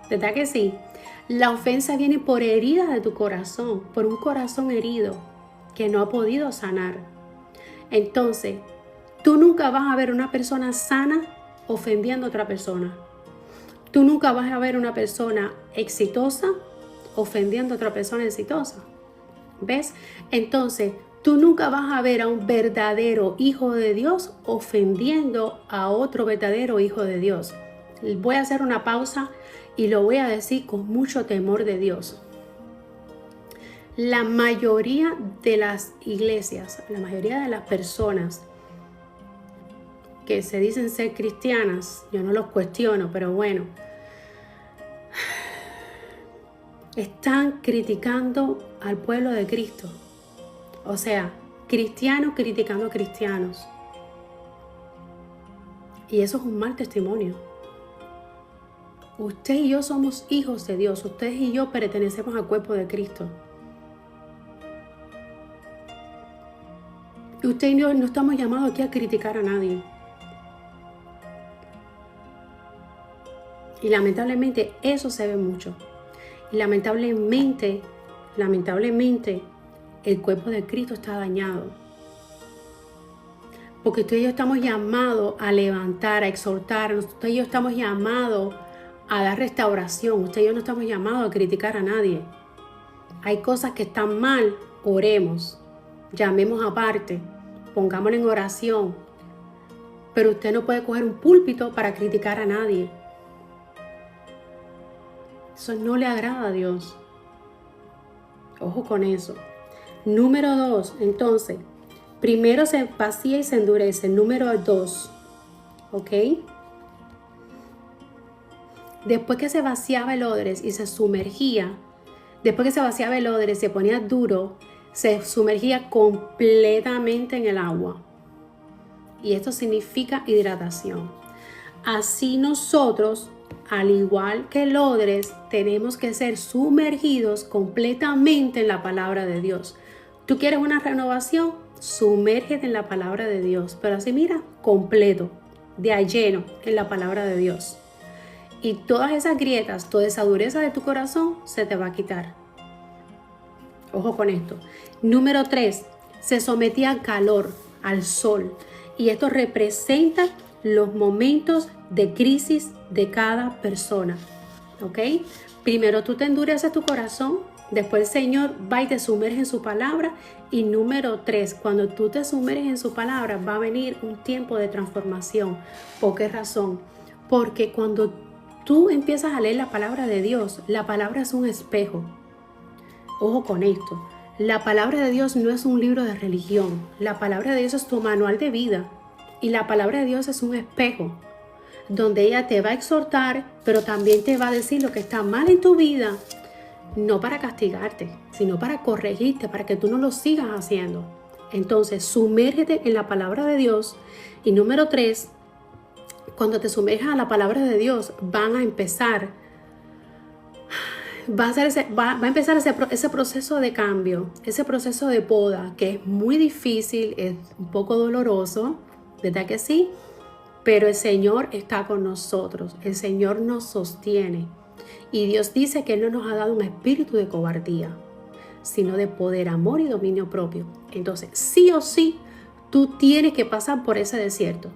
¿Verdad que sí? La ofensa viene por heridas de tu corazón, por un corazón herido que no ha podido sanar. Entonces, tú nunca vas a ver una persona sana ofendiendo a otra persona. Tú nunca vas a ver una persona exitosa ofendiendo a otra persona exitosa. ¿Ves? Entonces, tú nunca vas a ver a un verdadero hijo de Dios ofendiendo a otro verdadero hijo de Dios. Voy a hacer una pausa y lo voy a decir con mucho temor de Dios. La mayoría de las iglesias, la mayoría de las personas que se dicen ser cristianas, yo no los cuestiono, pero bueno, están criticando al pueblo de Cristo. O sea, cristianos criticando a cristianos. Y eso es un mal testimonio. Usted y yo somos hijos de Dios. Ustedes y yo pertenecemos al cuerpo de Cristo. Y usted y yo no estamos llamados aquí a criticar a nadie. Y lamentablemente eso se ve mucho. Y lamentablemente, el cuerpo de Cristo está dañado. Porque usted y yo estamos llamados a levantar, a exhortar. Usted y yo estamos llamados a dar restauración. Usted y yo no estamos llamados a criticar a nadie. Hay cosas que están mal, oremos. Llamemos aparte. Pongámoslo en oración. Pero usted no puede coger un púlpito para criticar a nadie. Eso no le agrada a Dios. Ojo con eso. Número 2, entonces, primero se vacía y se endurece. Número 2, ¿ok? Después que se vaciaba el odres y se sumergía, después que se vaciaba el odres, se ponía duro, se sumergía completamente en el agua. Y esto significa hidratación. Así nosotros, al igual que el odres, tenemos que ser sumergidos completamente en la palabra de Dios. ¿Tú quieres una renovación? Sumérgete en la palabra de Dios. Pero así mira, completo, de a lleno en la palabra de Dios. Y todas esas grietas, toda esa dureza de tu corazón se te va a quitar. Ojo con esto. Número 3, se sometía al calor, al sol. Y esto representa los momentos de crisis de cada persona. ¿Ok? Primero tú te endureces tu corazón, después el Señor va y te sumerge en su palabra. Y número 3, cuando tú te sumerges en su palabra, va a venir un tiempo de transformación. ¿Por qué razón? Porque cuando tú empiezas a leer la palabra de Dios, la palabra es un espejo. Ojo con esto. La palabra de Dios no es un libro de religión. La palabra de Dios es tu manual de vida. Y la palabra de Dios es un espejo donde ella te va a exhortar, pero también te va a decir lo que está mal en tu vida, no para castigarte, sino para corregirte, para que tú no lo sigas haciendo. Entonces, sumérgete en la palabra de Dios. Y número 3, cuando te sumerjas a la palabra de Dios, va a empezar ese proceso de cambio, ese proceso de poda, que es muy difícil, es un poco doloroso, ¿verdad que sí? Pero el Señor está con nosotros, el Señor nos sostiene. Y Dios dice que Él no nos ha dado un espíritu de cobardía, sino de poder, amor y dominio propio. Entonces, sí o sí, tú tienes que pasar por ese desierto.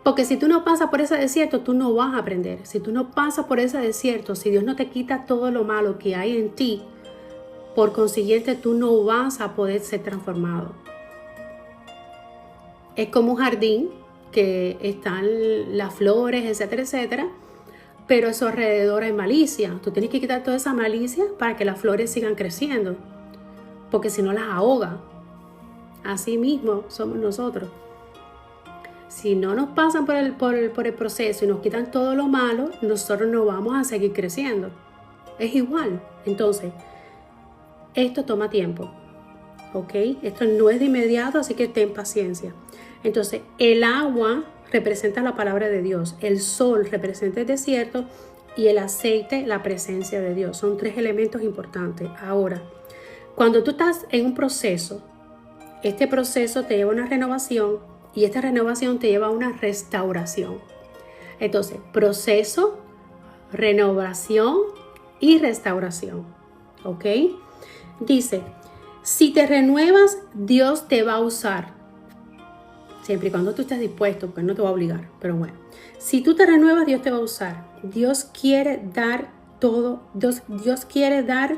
Porque si tú no pasas por ese desierto, tú no vas a aprender. Si tú no pasas por ese desierto, si Dios no te quita todo lo malo que hay en ti, por consiguiente, tú no vas a poder ser transformado. Es como un jardín que están las flores, etcétera, etcétera, pero a su alrededor hay malicia. Tú tienes que quitar toda esa malicia para que las flores sigan creciendo, porque si no las ahoga. Así mismo somos nosotros. Si no nos pasan por el proceso y nos quitan todo lo malo, nosotros no vamos a seguir creciendo. Es igual. Entonces, esto toma tiempo, ¿ok? Esto no es de inmediato, así que ten paciencia. Entonces, el agua representa la palabra de Dios, el sol representa el desierto y el aceite la presencia de Dios. Son 3 elementos importantes. Ahora, cuando tú estás en un proceso, este proceso te lleva a una renovación y esta renovación te lleva a una restauración. Entonces, proceso, renovación y restauración. ¿Ok? Dice, si te renuevas, Dios te va a usar. Siempre y cuando tú estés dispuesto, porque no te va a obligar. Pero bueno, si tú te renuevas, Dios te va a usar. Dios quiere dar todo. Dios quiere dar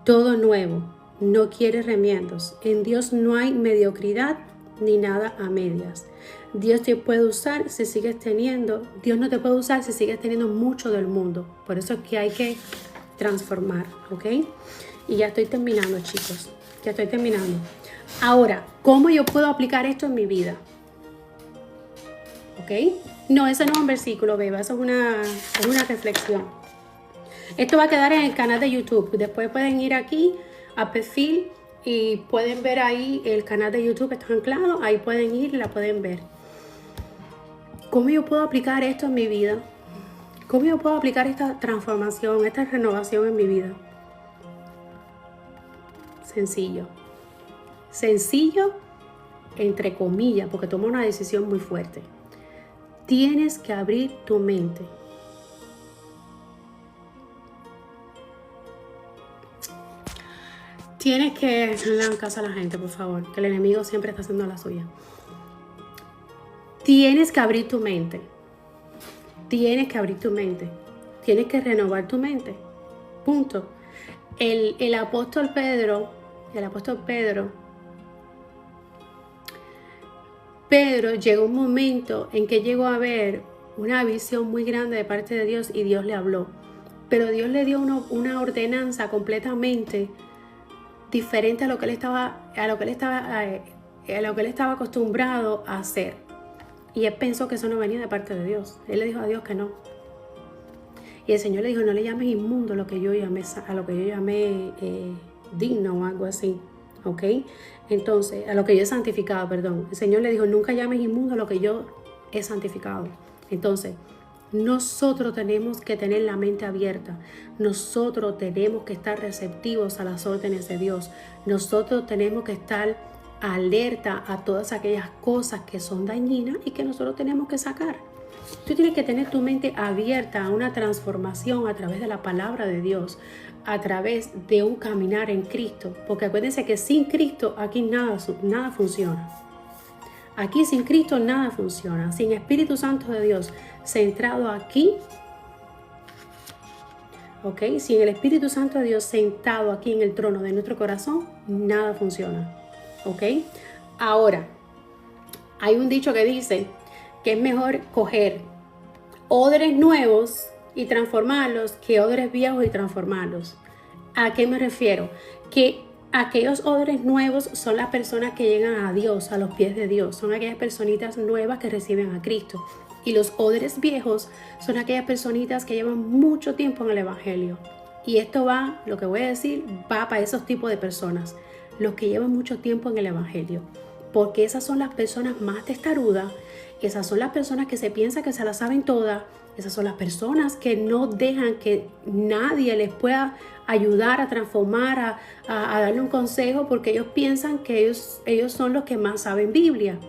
todo nuevo. No quiere remiendos. En Dios no hay mediocridad ni nada a medias. Dios te puede usar si sigues teniendo. Dios no te puede usar si sigues teniendo mucho del mundo. Por eso es que hay que transformar, ¿ok? Y ya estoy terminando, chicos. Ya estoy terminando. Ahora, ¿cómo yo puedo aplicar esto en mi vida? ¿Ok? No, eso no es un versículo, beba. Eso es una reflexión. Esto va a quedar en el canal de YouTube. Después pueden ir aquí a perfil y pueden ver ahí el canal de YouTube que está anclado. Ahí pueden ir y la pueden ver. ¿Cómo yo puedo aplicar esto en mi vida? ¿Cómo yo puedo aplicar esta transformación, esta renovación en mi vida? Sencillo. Sencillo, entre comillas, porque toma una decisión muy fuerte. Tienes que abrir tu mente. Tienes que... No le hagan caso a la gente, por favor, que el enemigo siempre está haciendo la suya. Tienes que abrir tu mente. Tienes que abrir tu mente. Tienes que renovar tu mente. Punto. El apóstol Pedro, llegó un momento en que llegó a ver una visión muy grande de parte de Dios y Dios le habló. Pero Dios le dio una ordenanza completamente diferente a lo que él estaba acostumbrado a hacer. Y él pensó que eso no venía de parte de Dios. Él le dijo a Dios que no. Y el Señor le dijo, no le llames inmundo a lo que yo llamé digno o algo así. ¿Ok? Entonces, a lo que yo he santificado, perdón. El Señor le dijo, nunca llames inmundo a lo que yo he santificado. Entonces, nosotros tenemos que tener la mente abierta. Nosotros tenemos que estar receptivos a las órdenes de Dios. Nosotros tenemos que estar alerta a todas aquellas cosas que son dañinas y que nosotros tenemos que sacar. Tú tienes que tener tu mente abierta a una transformación a través de la palabra de Dios, a través de un caminar en Cristo. Porque acuérdense que sin Cristo aquí nada funciona. Aquí sin Cristo nada funciona. Sin Espíritu Santo de Dios centrado aquí, ¿ok? Sin el Espíritu Santo de Dios sentado aquí en el trono de nuestro corazón, nada funciona, ¿ok? Ahora, hay un dicho que dice que es mejor coger odres nuevos y transformarlos que odres viejos y transformarlos. ¿A qué me refiero? Que aquellos odres nuevos son las personas que llegan a Dios, a los pies de Dios. Son aquellas personitas nuevas que reciben a Cristo. Y los odres viejos son aquellas personitas que llevan mucho tiempo en el Evangelio. Y esto va, lo que voy a decir, va para esos tipos de personas. Los que llevan mucho tiempo en el Evangelio. Porque esas son las personas más testarudas. Esas son las personas que se piensan que se las saben todas. Esas son las personas que no dejan que nadie les pueda ayudar a transformar, a darle un consejo, porque ellos piensan que ellos son los que más saben Biblia.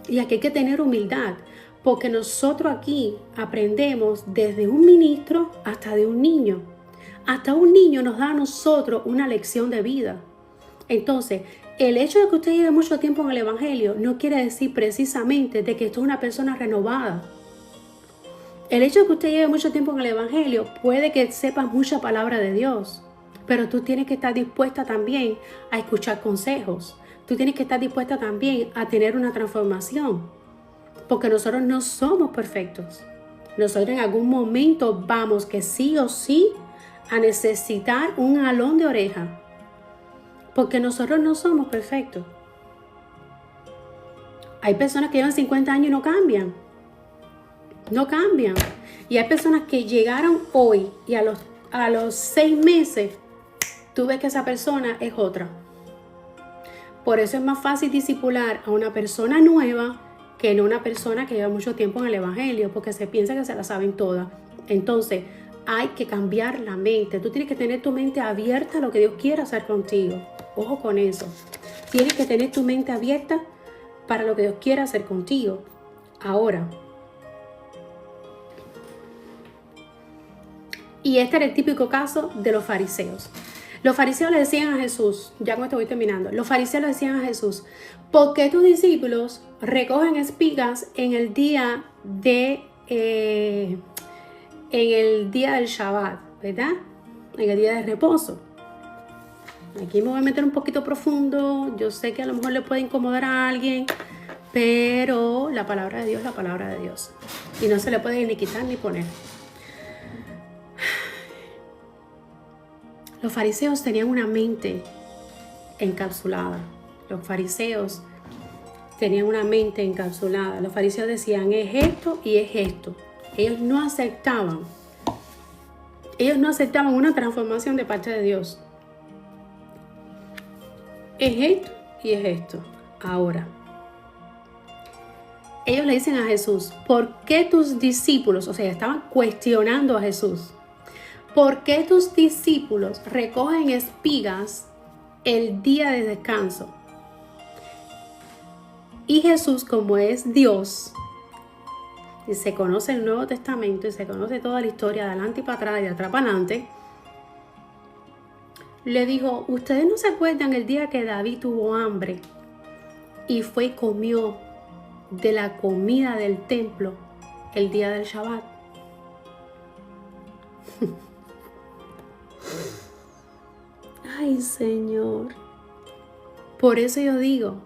Y aquí hay que tener humildad, porque nosotros aquí aprendemos desde un ministro hasta de un niño. Hasta un niño nos da a nosotros una lección de vida. Entonces, el hecho de que usted lleve mucho tiempo en el Evangelio no quiere decir precisamente de que usted es una persona renovada. El hecho de que usted lleve mucho tiempo en el Evangelio puede que sepas mucha palabra de Dios, pero tú tienes que estar dispuesta también a escuchar consejos. Tú tienes que estar dispuesta también a tener una transformación, porque nosotros no somos perfectos. Nosotros en algún momento vamos que sí o sí a necesitar un jalón de oreja, porque nosotros no somos perfectos. Hay personas que llevan 50 años y no cambian. No cambian. Y hay personas que llegaron hoy y a los 6 meses tú ves que esa persona es otra. Por eso es más fácil discipular a una persona nueva que no una persona que lleva mucho tiempo en el Evangelio, porque se piensa que se la saben todas. Entonces hay que cambiar la mente. Tú tienes que tener tu mente abierta a lo que Dios quiere hacer contigo. Ojo con eso. Tienes que tener tu mente abierta para lo que Dios quiere hacer contigo. Ahora, y este era el típico caso de los fariseos. Los fariseos le decían a Jesús, ya con esto voy terminando, los fariseos le decían a Jesús, ¿por qué tus discípulos recogen espigas en el día del Shabbat, ¿verdad? En el día de reposo. Aquí me voy a meter un poquito profundo, yo sé que a lo mejor le puede incomodar a alguien, pero la palabra de Dios es la palabra de Dios. Y no se le puede ni quitar ni poner. Los fariseos tenían una mente encapsulada. Los fariseos tenían una mente encapsulada. Los fariseos decían, es esto y es esto. Ellos no aceptaban una transformación de parte de Dios. Es esto y es esto. Ahora, ellos le dicen a Jesús, ¿por qué tus discípulos, o sea, estaban cuestionando a Jesús, ¿por qué tus discípulos recogen espigas el día de descanso? Y Jesús, como es Dios, y se conoce el Nuevo Testamento, y se conoce toda la historia de adelante y para atrás y de atrás para adelante, le dijo, ¿ustedes no se acuerdan el día que David tuvo hambre y fue y comió de la comida del templo el día del Shabbat? Ay, Señor. Por eso yo digo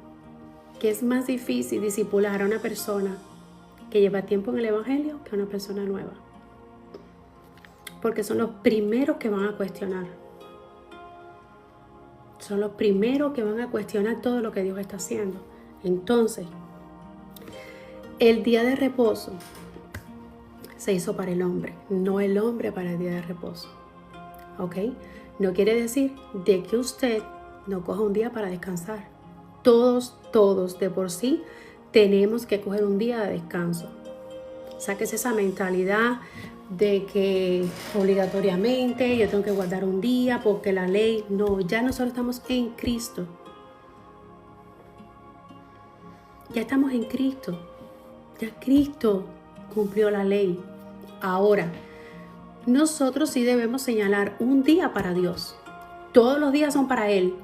que es más difícil discipular a una persona que lleva tiempo en el Evangelio que a una persona nueva. Porque son los primeros que van a cuestionar. Son los primeros que van a cuestionar todo lo que Dios está haciendo. Entonces, el día de reposo se hizo para el hombre, no el hombre para el día de reposo. ¿Ok? No quiere decir de que usted no coja un día para descansar. Todos de por sí tenemos que coger un día de descanso. Sáquese esa mentalidad de que obligatoriamente yo tengo que guardar un día porque la ley, no, ya nosotros estamos en Cristo. Ya estamos en Cristo. Ya Cristo cumplió la ley. Ahora, nosotros sí debemos señalar un día para Dios. Todos los días son para Él,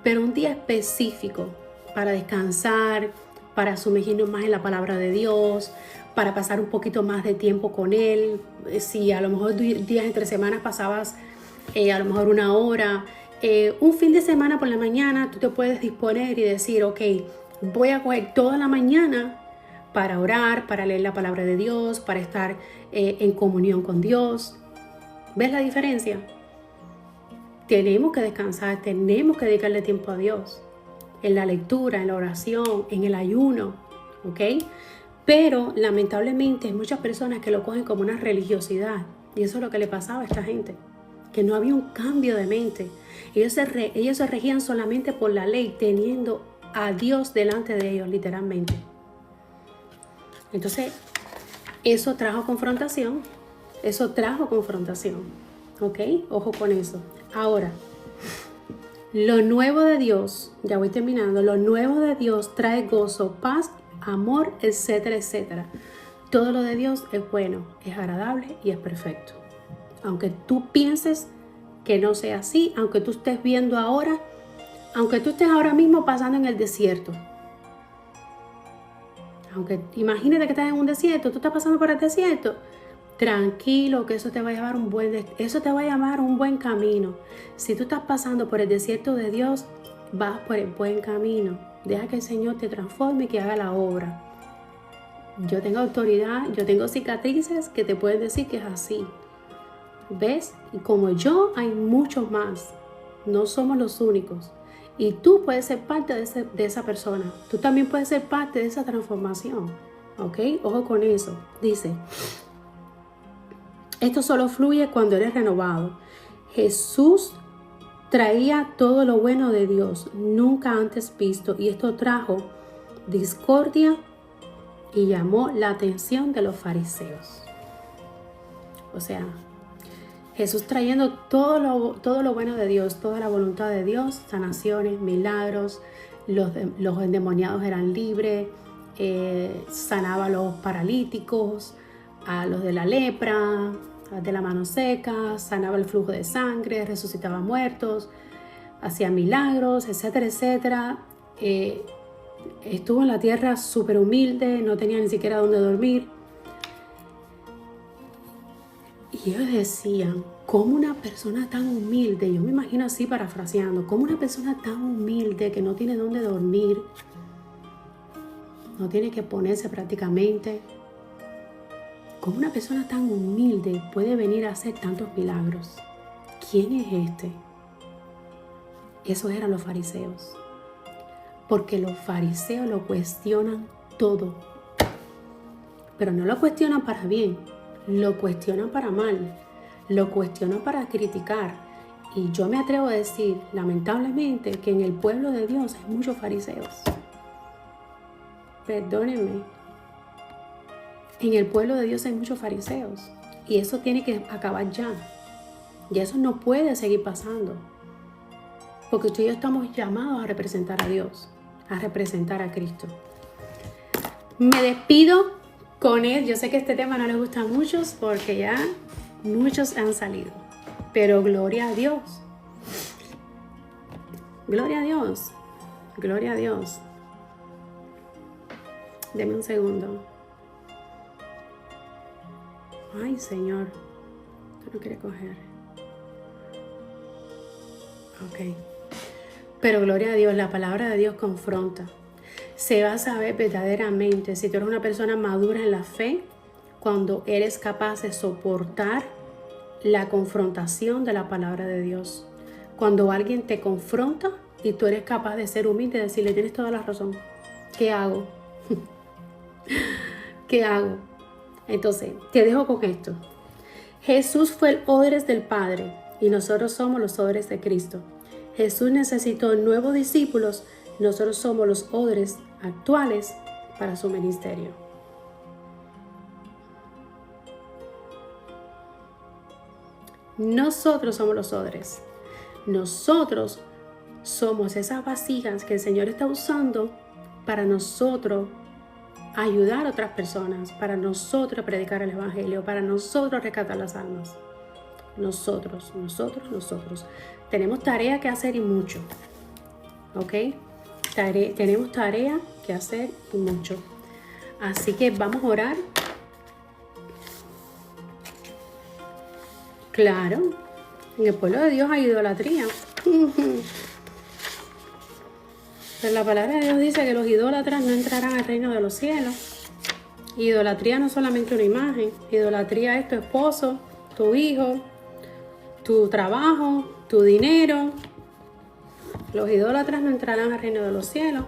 pero un día específico para descansar, para sumergirnos más en la palabra de Dios, para pasar un poquito más de tiempo con Él. Si a lo mejor días entre semanas pasabas a lo mejor 1 hora, un fin de semana por la mañana tú te puedes disponer y decir, ok, voy a coger toda la mañana para orar, para leer la palabra de Dios, para estar en comunión con Dios. ¿Ves la diferencia? Tenemos que descansar, tenemos que dedicarle tiempo a Dios, en la lectura, en la oración, en el ayuno, ¿ok? Pero lamentablemente hay muchas personas que lo cogen como una religiosidad, y eso es lo que le pasaba a esta gente, que no había un cambio de mente. Ellos se regían solamente por la ley, teniendo a Dios delante de ellos, literalmente. Entonces, eso trajo confrontación, ¿ok? Ojo con eso. Ahora, lo nuevo de Dios, ya voy terminando, lo nuevo de Dios trae gozo, paz, amor, etcétera, etcétera. Todo lo de Dios es bueno, es agradable y es perfecto. Aunque tú pienses que no sea así, aunque tú estés viendo ahora, aunque tú estés ahora mismo pasando en el desierto, aunque imagínate que estás en un desierto, tú estás pasando por el desierto, tranquilo, que eso te va a llevar un buen camino. Si tú estás pasando por el desierto de Dios, vas por el buen camino. Deja que el Señor te transforme y que haga la obra. Yo tengo autoridad, yo tengo cicatrices que te pueden decir que es así. ¿Ves? Y como yo, hay muchos más. No somos los únicos. Y tú puedes ser parte de esa persona. Tú también puedes ser parte de esa transformación. ¿Ok? Ojo con eso. Dice, esto solo fluye cuando eres renovado. Jesús traía todo lo bueno de Dios, nunca antes visto, y esto trajo discordia y llamó la atención de los fariseos. O sea, Jesús trayendo todo lo bueno de Dios, toda la voluntad de Dios, sanaciones, milagros, los endemoniados eran libres, sanaba a los paralíticos, a los de la lepra, de la mano seca, sanaba el flujo de sangre, resucitaba muertos, hacía milagros, etcétera, etcétera. Estuvo en la tierra súper humilde, no tenía ni siquiera dónde dormir. Y ellos decían, ¿cómo una persona tan humilde? Yo me imagino así parafraseando, ¿cómo una persona tan humilde que no tiene dónde dormir, no tiene que ponerse prácticamente? ¿Cómo una persona tan humilde puede venir a hacer tantos milagros? ¿Quién es este? Esos eran los fariseos. Porque los fariseos lo cuestionan todo. Pero no lo cuestionan para bien, lo cuestionan para mal, lo cuestionan para criticar. Y yo me atrevo a decir, lamentablemente, que en el pueblo de Dios hay muchos fariseos. Perdónenme. En el pueblo de Dios hay muchos fariseos y eso tiene que acabar ya. Y eso no puede seguir pasando. Porque tú y yo estamos llamados a representar a Dios, a representar a Cristo. Me despido con él. Yo sé que este tema no les gusta a muchos porque ya muchos han salido. Pero gloria a Dios. Gloria a Dios. Gloria a Dios. Deme un segundo. Ay, Señor, esto no quiere coger. Ok. Pero gloria a Dios, la palabra de Dios confronta. Se va a saber verdaderamente si tú eres una persona madura en la fe cuando eres capaz de soportar la confrontación de la palabra de Dios. Cuando alguien te confronta y tú eres capaz de ser humilde y decirle, tienes toda la razón. ¿Qué hago? ¿Qué hago? Entonces, te dejo con esto. Jesús fue el odres del Padre y nosotros somos los odres de Cristo. Jesús necesitó nuevos discípulos, nosotros somos los odres actuales para su ministerio. Nosotros somos los odres. Nosotros somos esas vasijas que el Señor está usando para nosotros ayudar a otras personas, para nosotros predicar el Evangelio, para nosotros rescatar las almas. Nosotros. Tenemos tarea que hacer y mucho. ¿Ok? Tenemos tarea que hacer y mucho. Así que vamos a orar. Claro, en el pueblo de Dios hay idolatría. Pero la palabra de Dios dice que los idólatras no entrarán al reino de los cielos. Idolatría no es solamente una imagen. Idolatría es tu esposo, tu hijo, tu trabajo, tu dinero. Los idólatras no entrarán al reino de los cielos.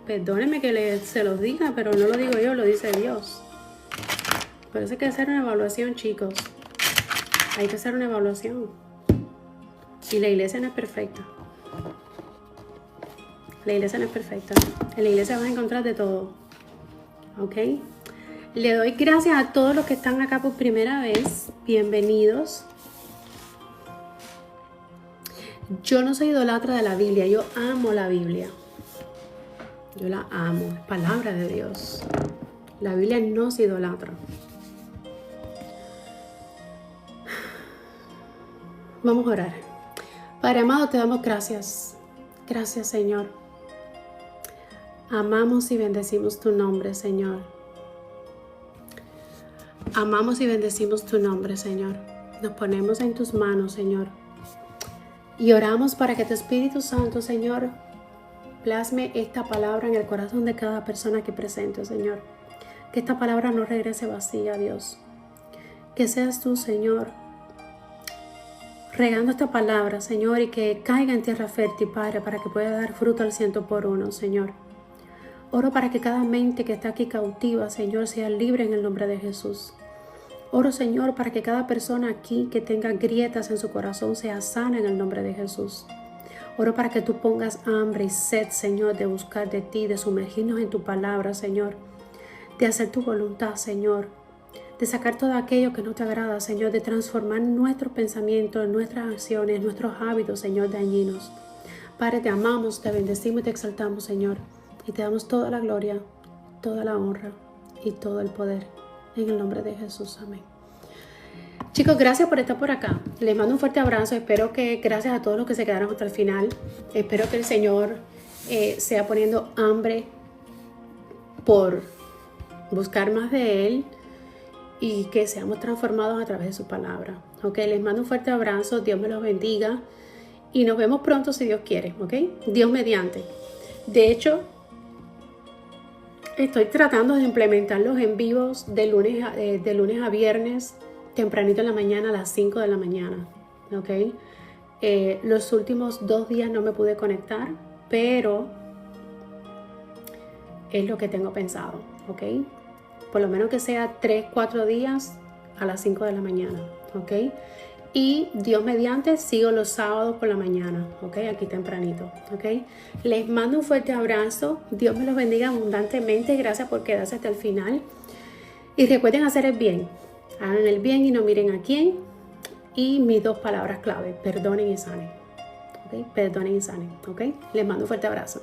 Perdónenme que se los diga, pero no lo digo yo, lo dice Dios. Por eso hay que hacer una evaluación, chicos. Hay que hacer una evaluación. Y la iglesia no es perfecta. La iglesia no es perfecta. En la iglesia vas a encontrar de todo. ¿Ok? Le doy gracias a todos los que están acá por primera vez. Bienvenidos. Yo no soy idolatra de la Biblia. Yo amo la Biblia. Yo la amo. Es palabra de Dios. La Biblia no se idolatra. Vamos a orar. Padre amado, te damos gracias. Gracias, Señor. Amamos y bendecimos tu nombre, Señor. Amamos y bendecimos tu nombre, Señor. Nos ponemos en tus manos, Señor. Y oramos para que tu Espíritu Santo, Señor, plasme esta palabra en el corazón de cada persona que presente, Señor. Que esta palabra no regrese vacía, Dios. Que seas tú, Señor, regando esta palabra, Señor, y que caiga en tierra fértil, Padre, para que pueda dar fruto al 100%, Señor. Oro para que cada mente que está aquí cautiva, Señor, sea libre en el nombre de Jesús. Oro, Señor, para que cada persona aquí que tenga grietas en su corazón sea sana en el nombre de Jesús. Oro para que tú pongas hambre y sed, Señor, de buscar de ti, de sumergirnos en tu palabra, Señor, de hacer tu voluntad, Señor, de sacar todo aquello que no te agrada, Señor, de transformar nuestros pensamientos, nuestras acciones, nuestros hábitos, Señor, dañinos. Padre, te amamos, te bendecimos y te exaltamos, Señor, y te damos toda la gloria, toda la honra y todo el poder. En el nombre de Jesús, amén. Chicos, gracias por estar por acá. Les mando un fuerte abrazo. Espero que, gracias a todos los que se quedaron hasta el final, espero que el Señor sea poniendo hambre por buscar más de Él y que seamos transformados a través de su palabra. Ok, les mando un fuerte abrazo. Dios me los bendiga y nos vemos pronto si Dios quiere. Ok, Dios mediante. De hecho, estoy tratando de implementar los en vivos de lunes a viernes, tempranito en la mañana a las 5 de la mañana. ¿Ok? Los últimos 2 días no me pude conectar, pero es lo que tengo pensado. ¿Ok? Por lo menos que sea 3-4 días a las 5 de la mañana. ¿Ok? Y Dios mediante sigo los sábados por la mañana, ¿ok? Aquí tempranito, ¿ok? Les mando un fuerte abrazo. Dios me los bendiga abundantemente. Gracias por quedarse hasta el final. Y recuerden hacer el bien. Hagan el bien y no miren a quién. Y mis 2 palabras clave, perdonen y sanen. ¿Ok? Perdonen y sanen, ¿ok? Les mando un fuerte abrazo.